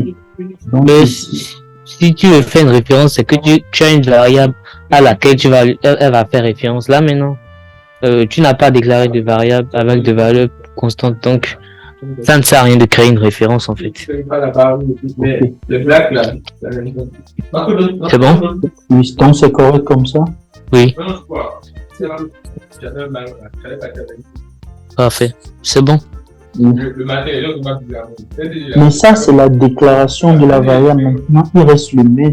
Speaker 2: Donc,
Speaker 1: mais si tu veux faire une référence, c'est que tu as une variable à laquelle elle va faire référence. Là maintenant, tu n'as pas déclaré de variable avec de valeurs constantes, donc ça ne sert à rien de créer une référence en fait.
Speaker 2: Okay.
Speaker 1: C'est bon?
Speaker 2: Oui, donc c'est correct comme ça?
Speaker 1: Oui. Parfait, c'est bon.
Speaker 2: Mais ça, c'est la déclaration de la variable. Maintenant, il reste le main.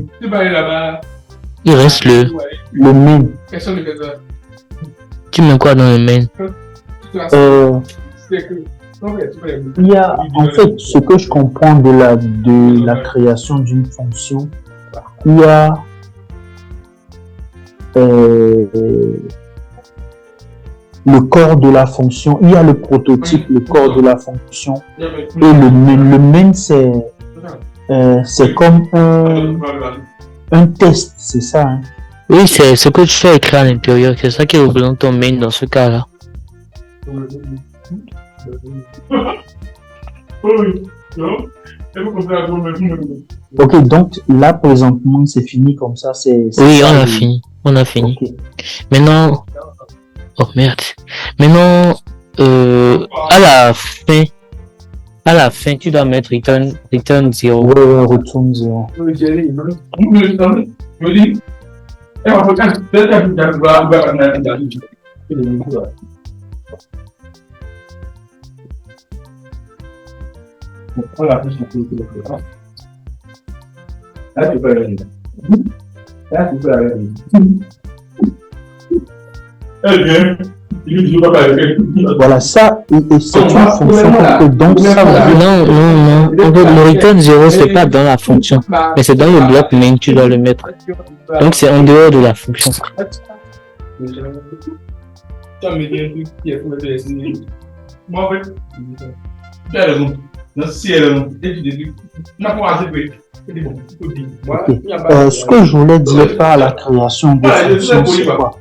Speaker 1: Il reste
Speaker 2: le main.
Speaker 1: Tu mets quoi dans le main?
Speaker 2: Il y a, en fait, ce que je comprends de la création d'une fonction, il y a le corps de la fonction, il y a le prototype, le corps de la fonction, et le main. Le main, c'est comme un test, c'est ça, hein?
Speaker 1: Oui, c'est ce que tu fais écrire à l'intérieur, c'est ça qui représente ton main dans ce cas-là.
Speaker 2: Ok, donc là, présentement, c'est fini comme ça,
Speaker 1: oui, on a fini. Okay. Maintenant, oh merde. Maintenant, à la fin, tu dois mettre return 0.
Speaker 2: Ouais, return 0. Voilà, ça, c'est une fonction que donc ça va...
Speaker 1: Non. Le return 0, c'est pas dans la fonction, mais c'est dans le bloc main, tu dois le mettre. Donc, c'est en dehors de la fonction.
Speaker 3: Moi, en fait, tu as raison. Non, si elle est raison,
Speaker 2: ce que je voulais dire par la création de fonctions, c'est quoi?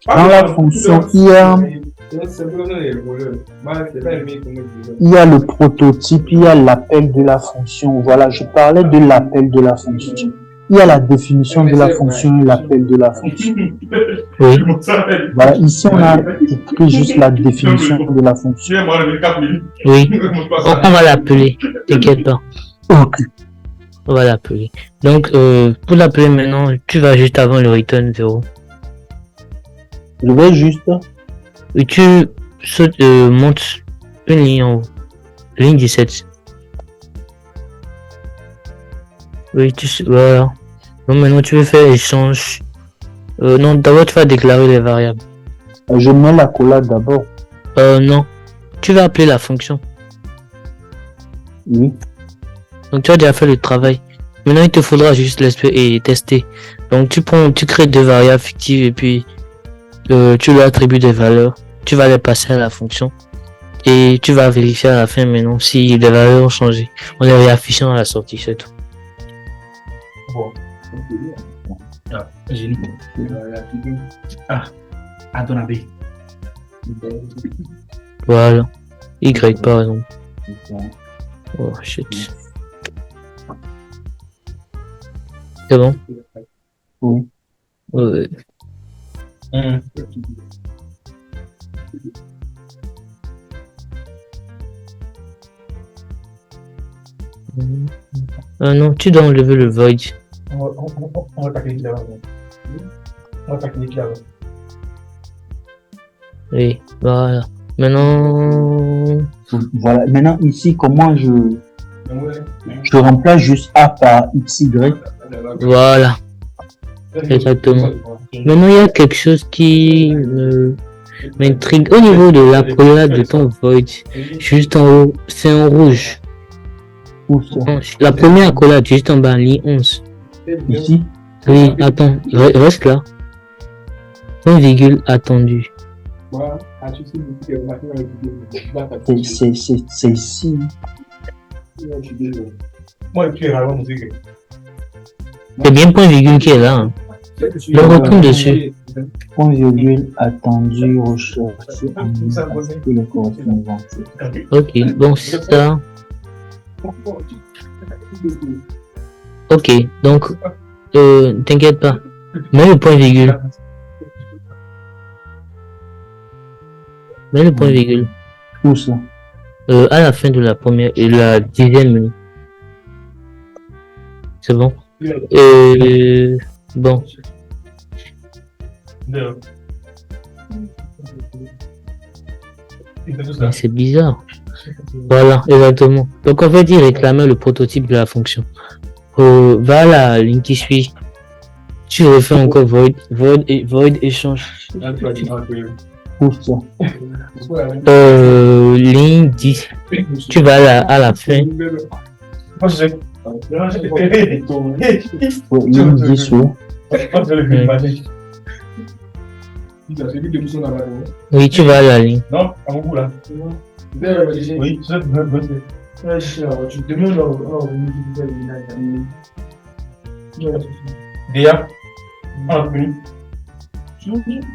Speaker 2: Dans la fonction, il y a le prototype, il y a l'appel de la fonction. Voilà, je parlais de l'appel de la fonction. Il y a la définition de la fonction et l'appel de la fonction.
Speaker 1: Oui.
Speaker 2: Voilà, ici on a écrit juste la définition de la fonction.
Speaker 1: Oui. On va l'appeler. T'inquiète pas.
Speaker 2: Ok.
Speaker 1: On va l'appeler. Donc, pour l'appeler maintenant, tu vas juste avant le return 0.
Speaker 2: Je vais juste.
Speaker 1: Et tu montes une ligne en haut. Ligne 17. Oui, voilà. Donc maintenant tu veux faire échange. Non, d'abord tu vas déclarer les variables.
Speaker 2: Je mets l'accolade d'abord.
Speaker 1: Non. Tu vas appeler la fonction.
Speaker 2: Oui.
Speaker 1: Donc tu as déjà fait le travail. Maintenant il te faudra juste l'espérer et tester. Donc tu crées deux variables fictives et puis tu leur attribues des valeurs. Tu vas les passer à la fonction. Et tu vas vérifier à la fin maintenant si les valeurs ont changé. En les réaffichant à la sortie, c'est tout.
Speaker 3: Bon. Génie. À ton avis.
Speaker 1: Voilà. Y par exemple. Oh shit. C'est bon?
Speaker 2: Oui.
Speaker 1: Ouais. Non, tu dois enlever le void.
Speaker 3: On va taquiner là. On va taquiner là.
Speaker 1: Oui, voilà. Maintenant.
Speaker 2: Voilà. Maintenant, ici, comment je remplace juste A par XY.
Speaker 1: Voilà. Exactement. Maintenant, il y a quelque chose qui m'intrigue. Au niveau de la collade de ton void, juste en haut, c'est en rouge.
Speaker 2: Où ça?
Speaker 1: La première accolade, juste en bas, ligne 11.
Speaker 2: Ici?
Speaker 1: Oui, attends, reste là. Point virgule attendu.
Speaker 2: C'est ici.
Speaker 1: C'est bien point virgule qui est là. Hein. Le retourne dessus.
Speaker 2: Point virgule attendu recherché en le correspondant.
Speaker 1: Ok, bon c'est ça. Ok, donc t'inquiète pas. Mets le point virgule. Mets le point virgule.
Speaker 2: Où ça?
Speaker 1: À la fin de la première et la 10e minute. C'est bon. Bon. C'est bizarre. Voilà, exactement. Donc en fait, il réclamait le prototype de la fonction. Va à la ligne qui suit. Tu refais encore void échange.
Speaker 2: Où ça?
Speaker 1: Ligne 10. Tu vas à la fin.
Speaker 2: Ligne 10, oui.
Speaker 1: Oui, tu vas à la ligne.
Speaker 3: Non, à mon bout là. Oui, déjà,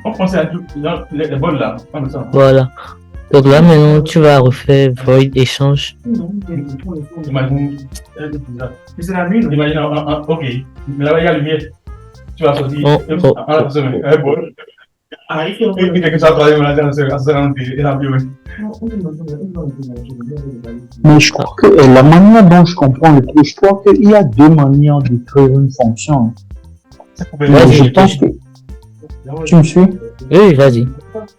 Speaker 3: on pensait à tout, les bonnes là,
Speaker 1: voilà. Donc là maintenant tu vas refaire void échange.
Speaker 3: Imagine, ok, mais là il y a la lumière. Tu vas sortir un bol.
Speaker 2: Mais je crois que la manière dont je comprends le truc, je crois qu'il y a deux manières d'écrire une fonction. Mais je pense que... Tu me suis?
Speaker 1: Oui, vas-y.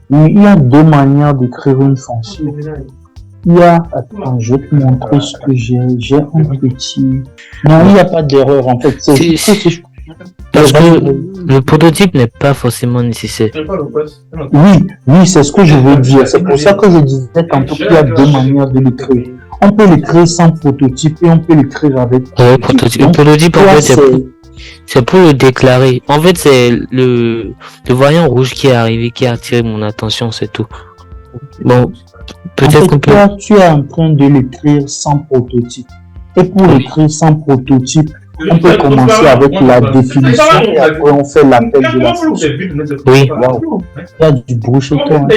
Speaker 2: Oui, il y a deux manières d'écrire une fonction. Il y a... Attends, je vais te montrer ce que j'ai. J'ai un petit... Non, il n'y a pas d'erreur en fait.
Speaker 1: Parce que le prototype n'est pas forcément nécessaire.
Speaker 2: Oui, c'est ce que je veux dire. C'est pour ça que je disais tantôt qu'il y a deux manières de l'écrire. On peut l'écrire sans prototype et on peut l'écrire avec
Speaker 1: prototype. Le prototype, en fait, C'est pour le déclarer. En fait, c'est le voyant rouge qui est arrivé, qui a attiré mon attention, c'est tout. Bon, peut-être qu'on peut...
Speaker 2: Tu es en train de l'écrire sans prototype. Et pour l'écrire sans prototype, on peut commencer avec la définition et après on fait l'appel de la source.
Speaker 1: Oui.
Speaker 2: Wow. Il y a du bruit chez toi.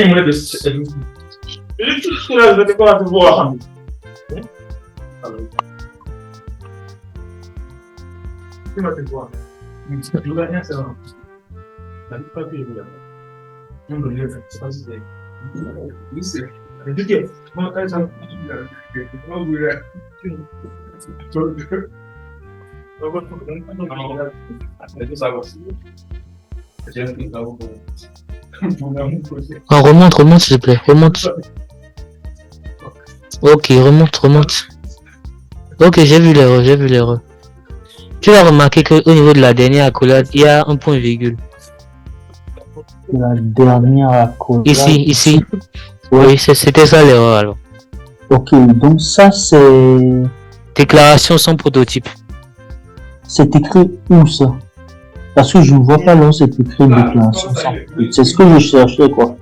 Speaker 1: Oh, remonte, s'il te plaît, remonte. Ok, remonte. Ok, j'ai vu l'erreur. Tu vas remarquer qu'au niveau de la dernière accolade, il y a un point virgule.
Speaker 2: La dernière accolade.
Speaker 1: Ici. Oui, c'était ça l'erreur alors.
Speaker 2: Ok, donc ça c'est...
Speaker 1: Déclaration sans prototype.
Speaker 2: C'est écrit où ça? Parce que je ne vois pas là où c'est écrit déclaration sans prototype. C'est ce que je cherchais quoi.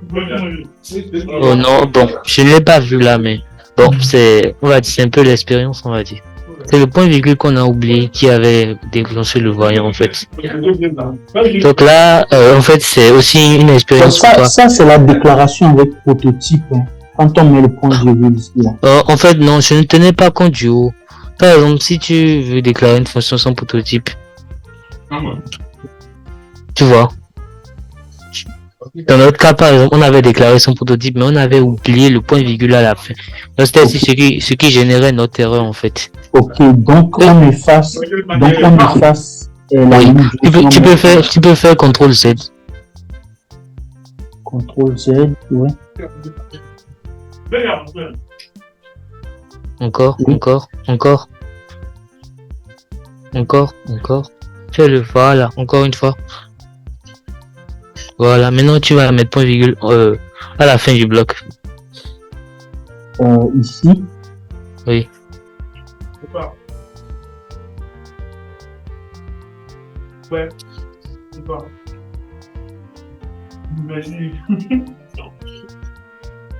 Speaker 1: Oh non, bon, je ne l'ai pas vu là, mais bon, c'est un peu l'expérience, on va dire. C'est le point virgule qu'on a oublié qui avait déclenché le voyant en fait. Donc là, en fait, c'est aussi une expérience pour toi.
Speaker 2: Ça c'est la déclaration avec prototype. Hein. Quand on met le point virgule ici.
Speaker 1: En fait, non, je ne tenais pas compte du haut. Par exemple, si tu veux déclarer une fonction sans prototype, tu vois. Dans notre cas, par exemple, on avait déclaré son prototype, mais on avait oublié le point virgule à la fin. Donc c'était aussi ce qui générait notre erreur en fait.
Speaker 2: Ok, donc on efface la
Speaker 1: oui.
Speaker 2: ligne.
Speaker 1: Tu peux faire CTRL Z.
Speaker 2: CTRL Z, ouais.
Speaker 1: Encore. Fais-le, voilà, encore une fois. Voilà, maintenant tu vas mettre point virgule à la fin du bloc.
Speaker 2: Ici.
Speaker 1: Oui.
Speaker 3: Ouais.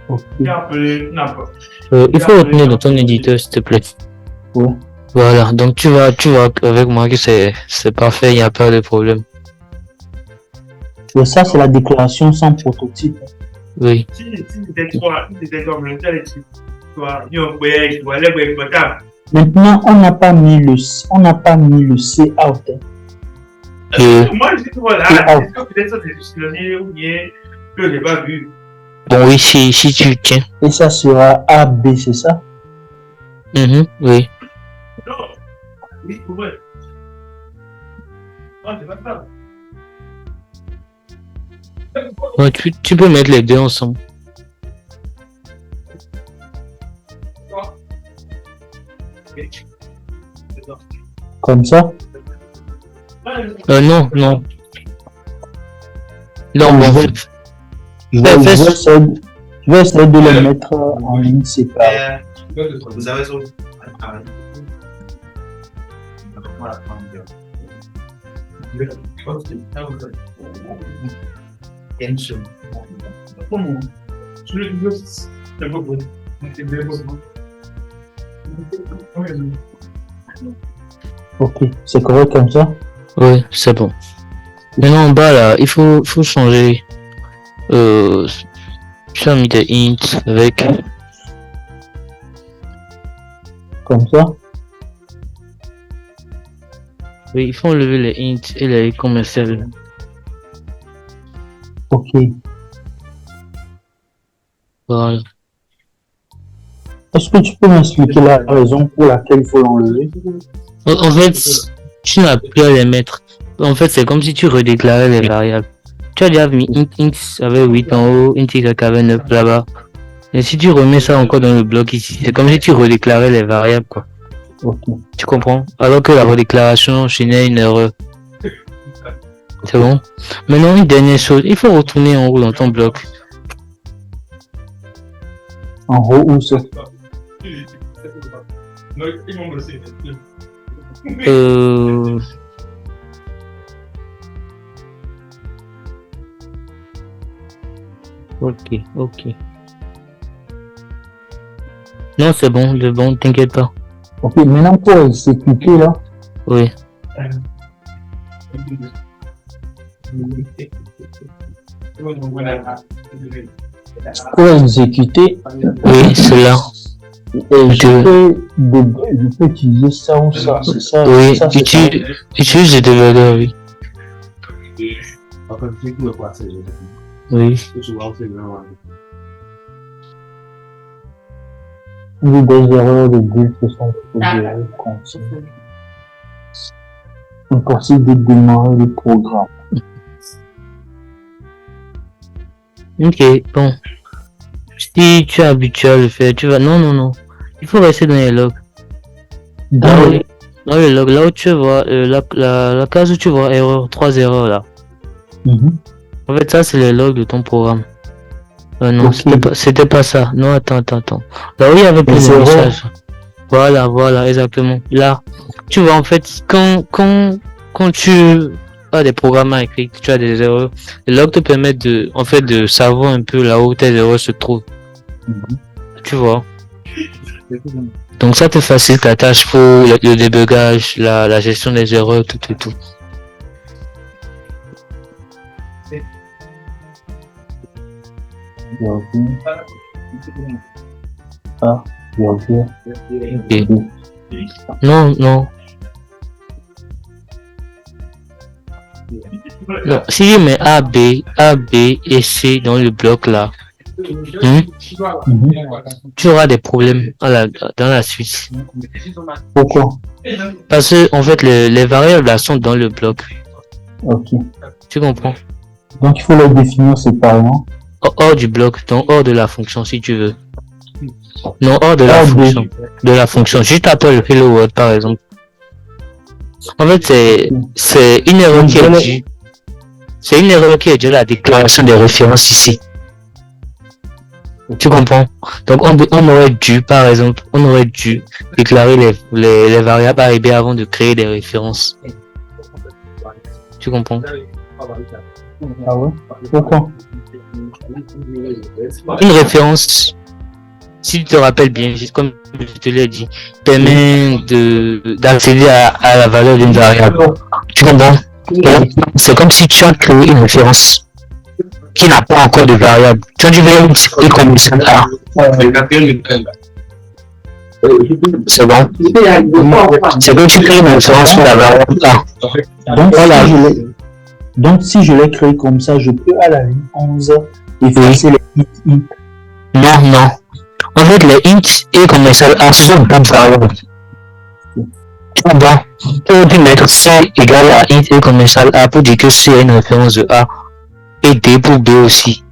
Speaker 2: Okay.
Speaker 1: Il faut retenir dans ton éditeur, s'il te plaît.
Speaker 2: Ouais.
Speaker 1: Voilà, donc tu vois avec moi que c'est parfait, il n'y a pas de problème.
Speaker 2: Et ça, c'est la déclaration sans prototype.
Speaker 1: Oui.
Speaker 2: Maintenant, on n'a pas mis le C out.
Speaker 3: Moi, je dis voilà, est-ce que peut-être ça c'est juste le lien ou bien que je n'ai pas vu.
Speaker 1: Bon, oui, si tu tiens.
Speaker 2: Et ça sera A, B, c'est ça?
Speaker 1: Oui.
Speaker 3: Non, oui, c'est vrai. Non, c'est pas ça.
Speaker 1: Ouais, tu peux mettre les deux ensemble.
Speaker 2: Comme ça?
Speaker 1: Non. Non, bon,
Speaker 2: je vais essayer de les mettre en ligne séparée.
Speaker 3: Vous avez raison.
Speaker 2: Ok, c'est correct comme ça?
Speaker 1: Oui, c'est bon. Maintenant en bas là, il faut changer. Tu as mis des int avec.
Speaker 2: Comme ça?
Speaker 1: Oui, il faut enlever les int et les commerciales.
Speaker 2: Ok.
Speaker 1: Voilà.
Speaker 2: Est-ce que tu peux m'expliquer la raison pour laquelle il faut l'enlever?
Speaker 1: En fait, tu n'as plus à les mettre. En fait, c'est comme si tu redéclarais les variables. Tu as déjà mis int avec 8 en haut, int y avec 9 là-bas. Et si tu remets ça encore dans le bloc ici, c'est comme si tu redéclarais les variables, quoi.
Speaker 2: Okay.
Speaker 1: Tu comprends? Alors que la redéclaration enchaînait une erreur. C'est bon? Maintenant, une dernière chose, il faut retourner en haut dans ton bloc.
Speaker 2: En haut où ça?
Speaker 1: Ok. Non, c'est bon, t'inquiète pas.
Speaker 2: Ok, maintenant pour exécuter là,
Speaker 1: Oui.
Speaker 2: pour exécuter,
Speaker 1: Oui, c'est là.
Speaker 2: je peux utiliser ça ou ça, c'est ça.
Speaker 1: Oui,
Speaker 2: ça, c'est
Speaker 1: utilise le débugger, oui. Oui.
Speaker 2: Des erreurs de build qui sont proposées continues. Impossible de démarrer le programme.
Speaker 1: Ok, bon. Si tu es habitué à le faire, tu vas... Non. Il faut rester dans les logs. Dans les logs, là où tu vois, la case où tu vois erreur, 3 erreurs là. En fait, ça, c'est les logs de ton programme. Non,
Speaker 2: okay.
Speaker 1: c'était pas ça. Non, attends. Là où il y avait plus de messages. Voilà, exactement. Là, tu vois, en fait, quand tu as des programmes à écrire, tu as des erreurs, les logs te permettent de savoir un peu là où tes erreurs se trouvent. Tu vois. Donc ça te facilite la tâche pour le débugage, la gestion des erreurs, tout et tout. Okay. Non. Non, si je mets A, B et C dans le bloc là, tu auras des problèmes dans la suite.
Speaker 2: Pourquoi?
Speaker 1: Parce que en fait les variables là sont dans le bloc.
Speaker 2: Ok.
Speaker 1: Tu comprends?
Speaker 2: Donc il faut les définir séparément.
Speaker 1: Hors du bloc, donc hors de la fonction si tu veux. Non, hors de la fonction. De la fonction. Juste après le hello world par exemple. En fait c'est une erreur qui est due. C'est une erreur qui est due à la déclaration des références ici. Tu comprends? Donc on aurait dû, par exemple, déclarer les variables A et B avant de créer des références. Tu comprends?
Speaker 2: Ah ouais? Pourquoi?
Speaker 1: Une référence, si tu te rappelles bien, comme je te l'ai dit, permet d'accéder à la valeur d'une variable. Tu comprends? C'est comme si tu as créé une référence qui n'a pas encore de variable. Tu as dû vérifier comme ça. C'est bon. C'est comme tu crées une référence pour la variable A.
Speaker 2: Donc si je l'ai créé comme ça, je peux à la ligne 11 effacer les int.
Speaker 1: Non. En fait, les int et commercial A sont pas de variables. Bon, tu aurais pu mettre C égale à int et commercial A pour dire que C est une référence de A et D pour B aussi.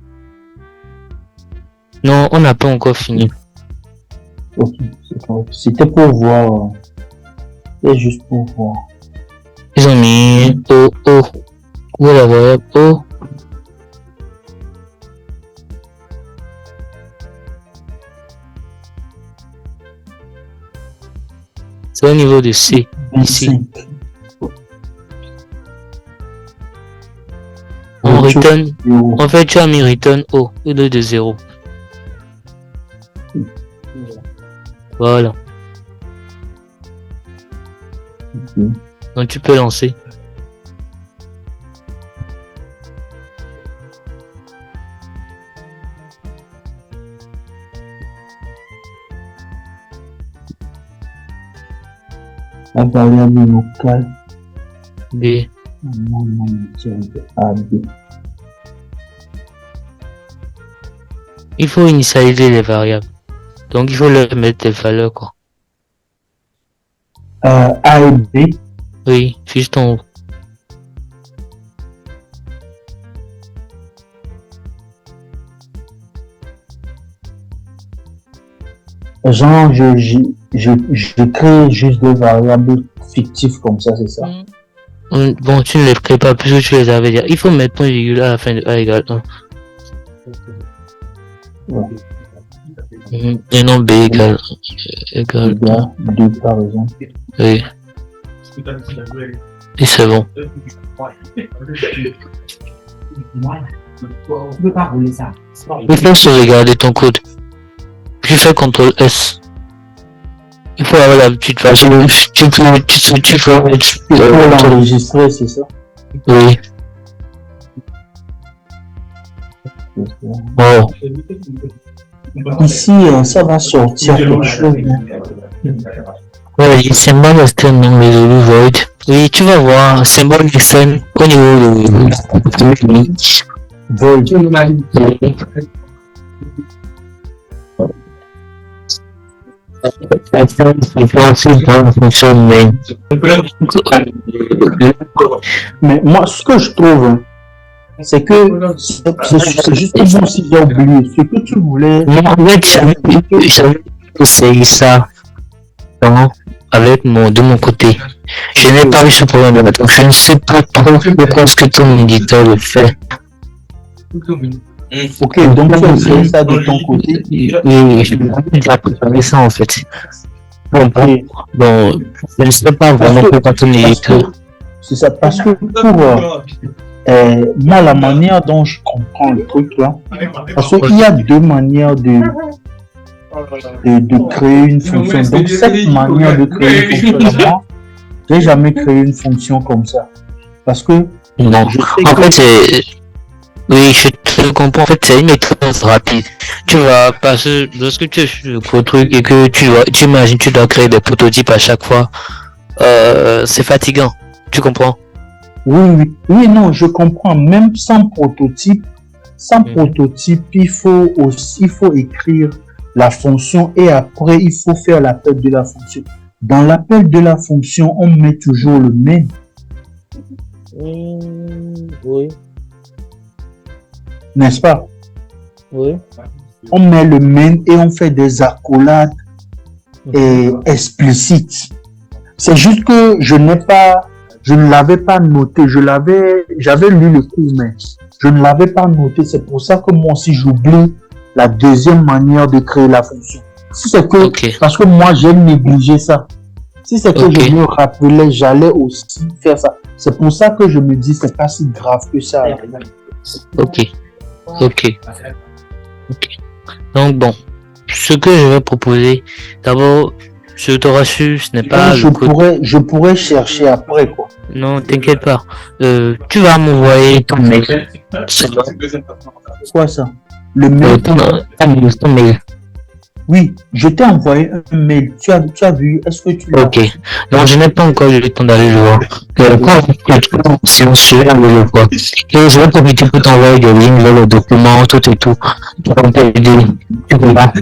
Speaker 1: Non, on n'a pas encore fini.
Speaker 2: Ok, c'était pour voir. C'est juste pour voir.
Speaker 1: Ils ont mis O. Où est la variable O? C'est au niveau de C. Ici. On return. En fait, tu as mis return O au lieu de 0. Voilà. Donc tu peux lancer.
Speaker 2: La variable locale
Speaker 1: B. Il faut initialiser les variables. Donc il faut leur mettre des valeurs quoi.
Speaker 2: A et B.
Speaker 1: Oui, juste en haut.
Speaker 2: Genre, je crée juste des variables fictives comme ça, c'est ça?
Speaker 1: Bon, tu ne les crées pas puisque tu les avais dit. Il faut mettre point virgule à la fin de A égale 1.
Speaker 2: Ouais.
Speaker 1: Et non B égale
Speaker 2: 2 par exemple.
Speaker 1: Oui. Et c'est bon.
Speaker 3: Tu peux pas rouler ça.
Speaker 1: Il faut sauvegarder ton code. Tu fais CTRL S. Il faut avoir la petite page. Tu peux
Speaker 2: l'enregistrer, c'est ça?
Speaker 1: Oui. Bon.
Speaker 2: Ici, ça va sortir quelque chose.
Speaker 1: Ouais, symbole externe non résolu void. Oui, tu vas voir, symbole externe au niveau de void.
Speaker 2: Mais moi, ce que je trouve, c'est que c'est justement si j'ai oublié ce que tu voulais.
Speaker 1: En fait, j'avais essayé ça de mon côté. Je n'ai pas eu ce problème là, donc je ne sais pas trop pourquoi est-ce que ton éditeur le fait.
Speaker 2: Ok, donc tu as essayé ça de ton côté.
Speaker 1: Oui, j'ai déjà préparé ça en fait. Bon, je ne sais pas vraiment pourquoi ton éditeur.
Speaker 2: C'est ça, parce que pour moi, la manière dont je comprends le truc là, parce qu'il y a deux manières de créer une fonction. Donc, cette manière de créer une fonction, moi, j'ai jamais créé une fonction comme ça. Parce que,
Speaker 1: non, en fait, c'est. Oui, je te comprends. En fait, c'est une méthode rapide. Tu vas passer, lorsque tu fais le truc et que tu imagines, tu dois créer des prototypes à chaque fois, c'est fatigant. Tu comprends?
Speaker 2: Oui, non, je comprends. Même sans prototype, il faut écrire la fonction et après, il faut faire l'appel de la fonction. Dans l'appel de la fonction, on met toujours le main.
Speaker 1: Oui.
Speaker 2: N'est-ce pas?
Speaker 1: Oui.
Speaker 2: On met le main et on fait des accolades explicites. C'est juste que je ne l'avais pas noté. J'avais lu le cours, mais je ne l'avais pas noté. C'est pour ça que moi aussi j'oublie la deuxième manière de créer la fonction. Si c'est que, parce que moi j'ai négligé ça. Si c'est que je me rappelais, j'allais aussi faire ça. C'est pour ça que je me dis c'est pas si grave que ça.
Speaker 1: Ok. Donc bon, ce que je vais proposer, d'abord, je te rassure, ce n'est pas
Speaker 2: je pourrais chercher après quoi.
Speaker 1: Non, t'inquiète pas. Tu vas m'envoyer ton mail.
Speaker 2: C'est quoi ça? Le mail.
Speaker 1: Ton mail.
Speaker 2: Oui, je t'ai envoyé un mail. Tu as vu? Est-ce que tu l'as?
Speaker 1: Ok. Non, je n'ai pas encore eu le temps d'aller le voir. Si on se souvient, le voir. Et je vais profiter pour t'envoyer des lignes vers le document, tout et tout. Pour t'aider. Tu comprends?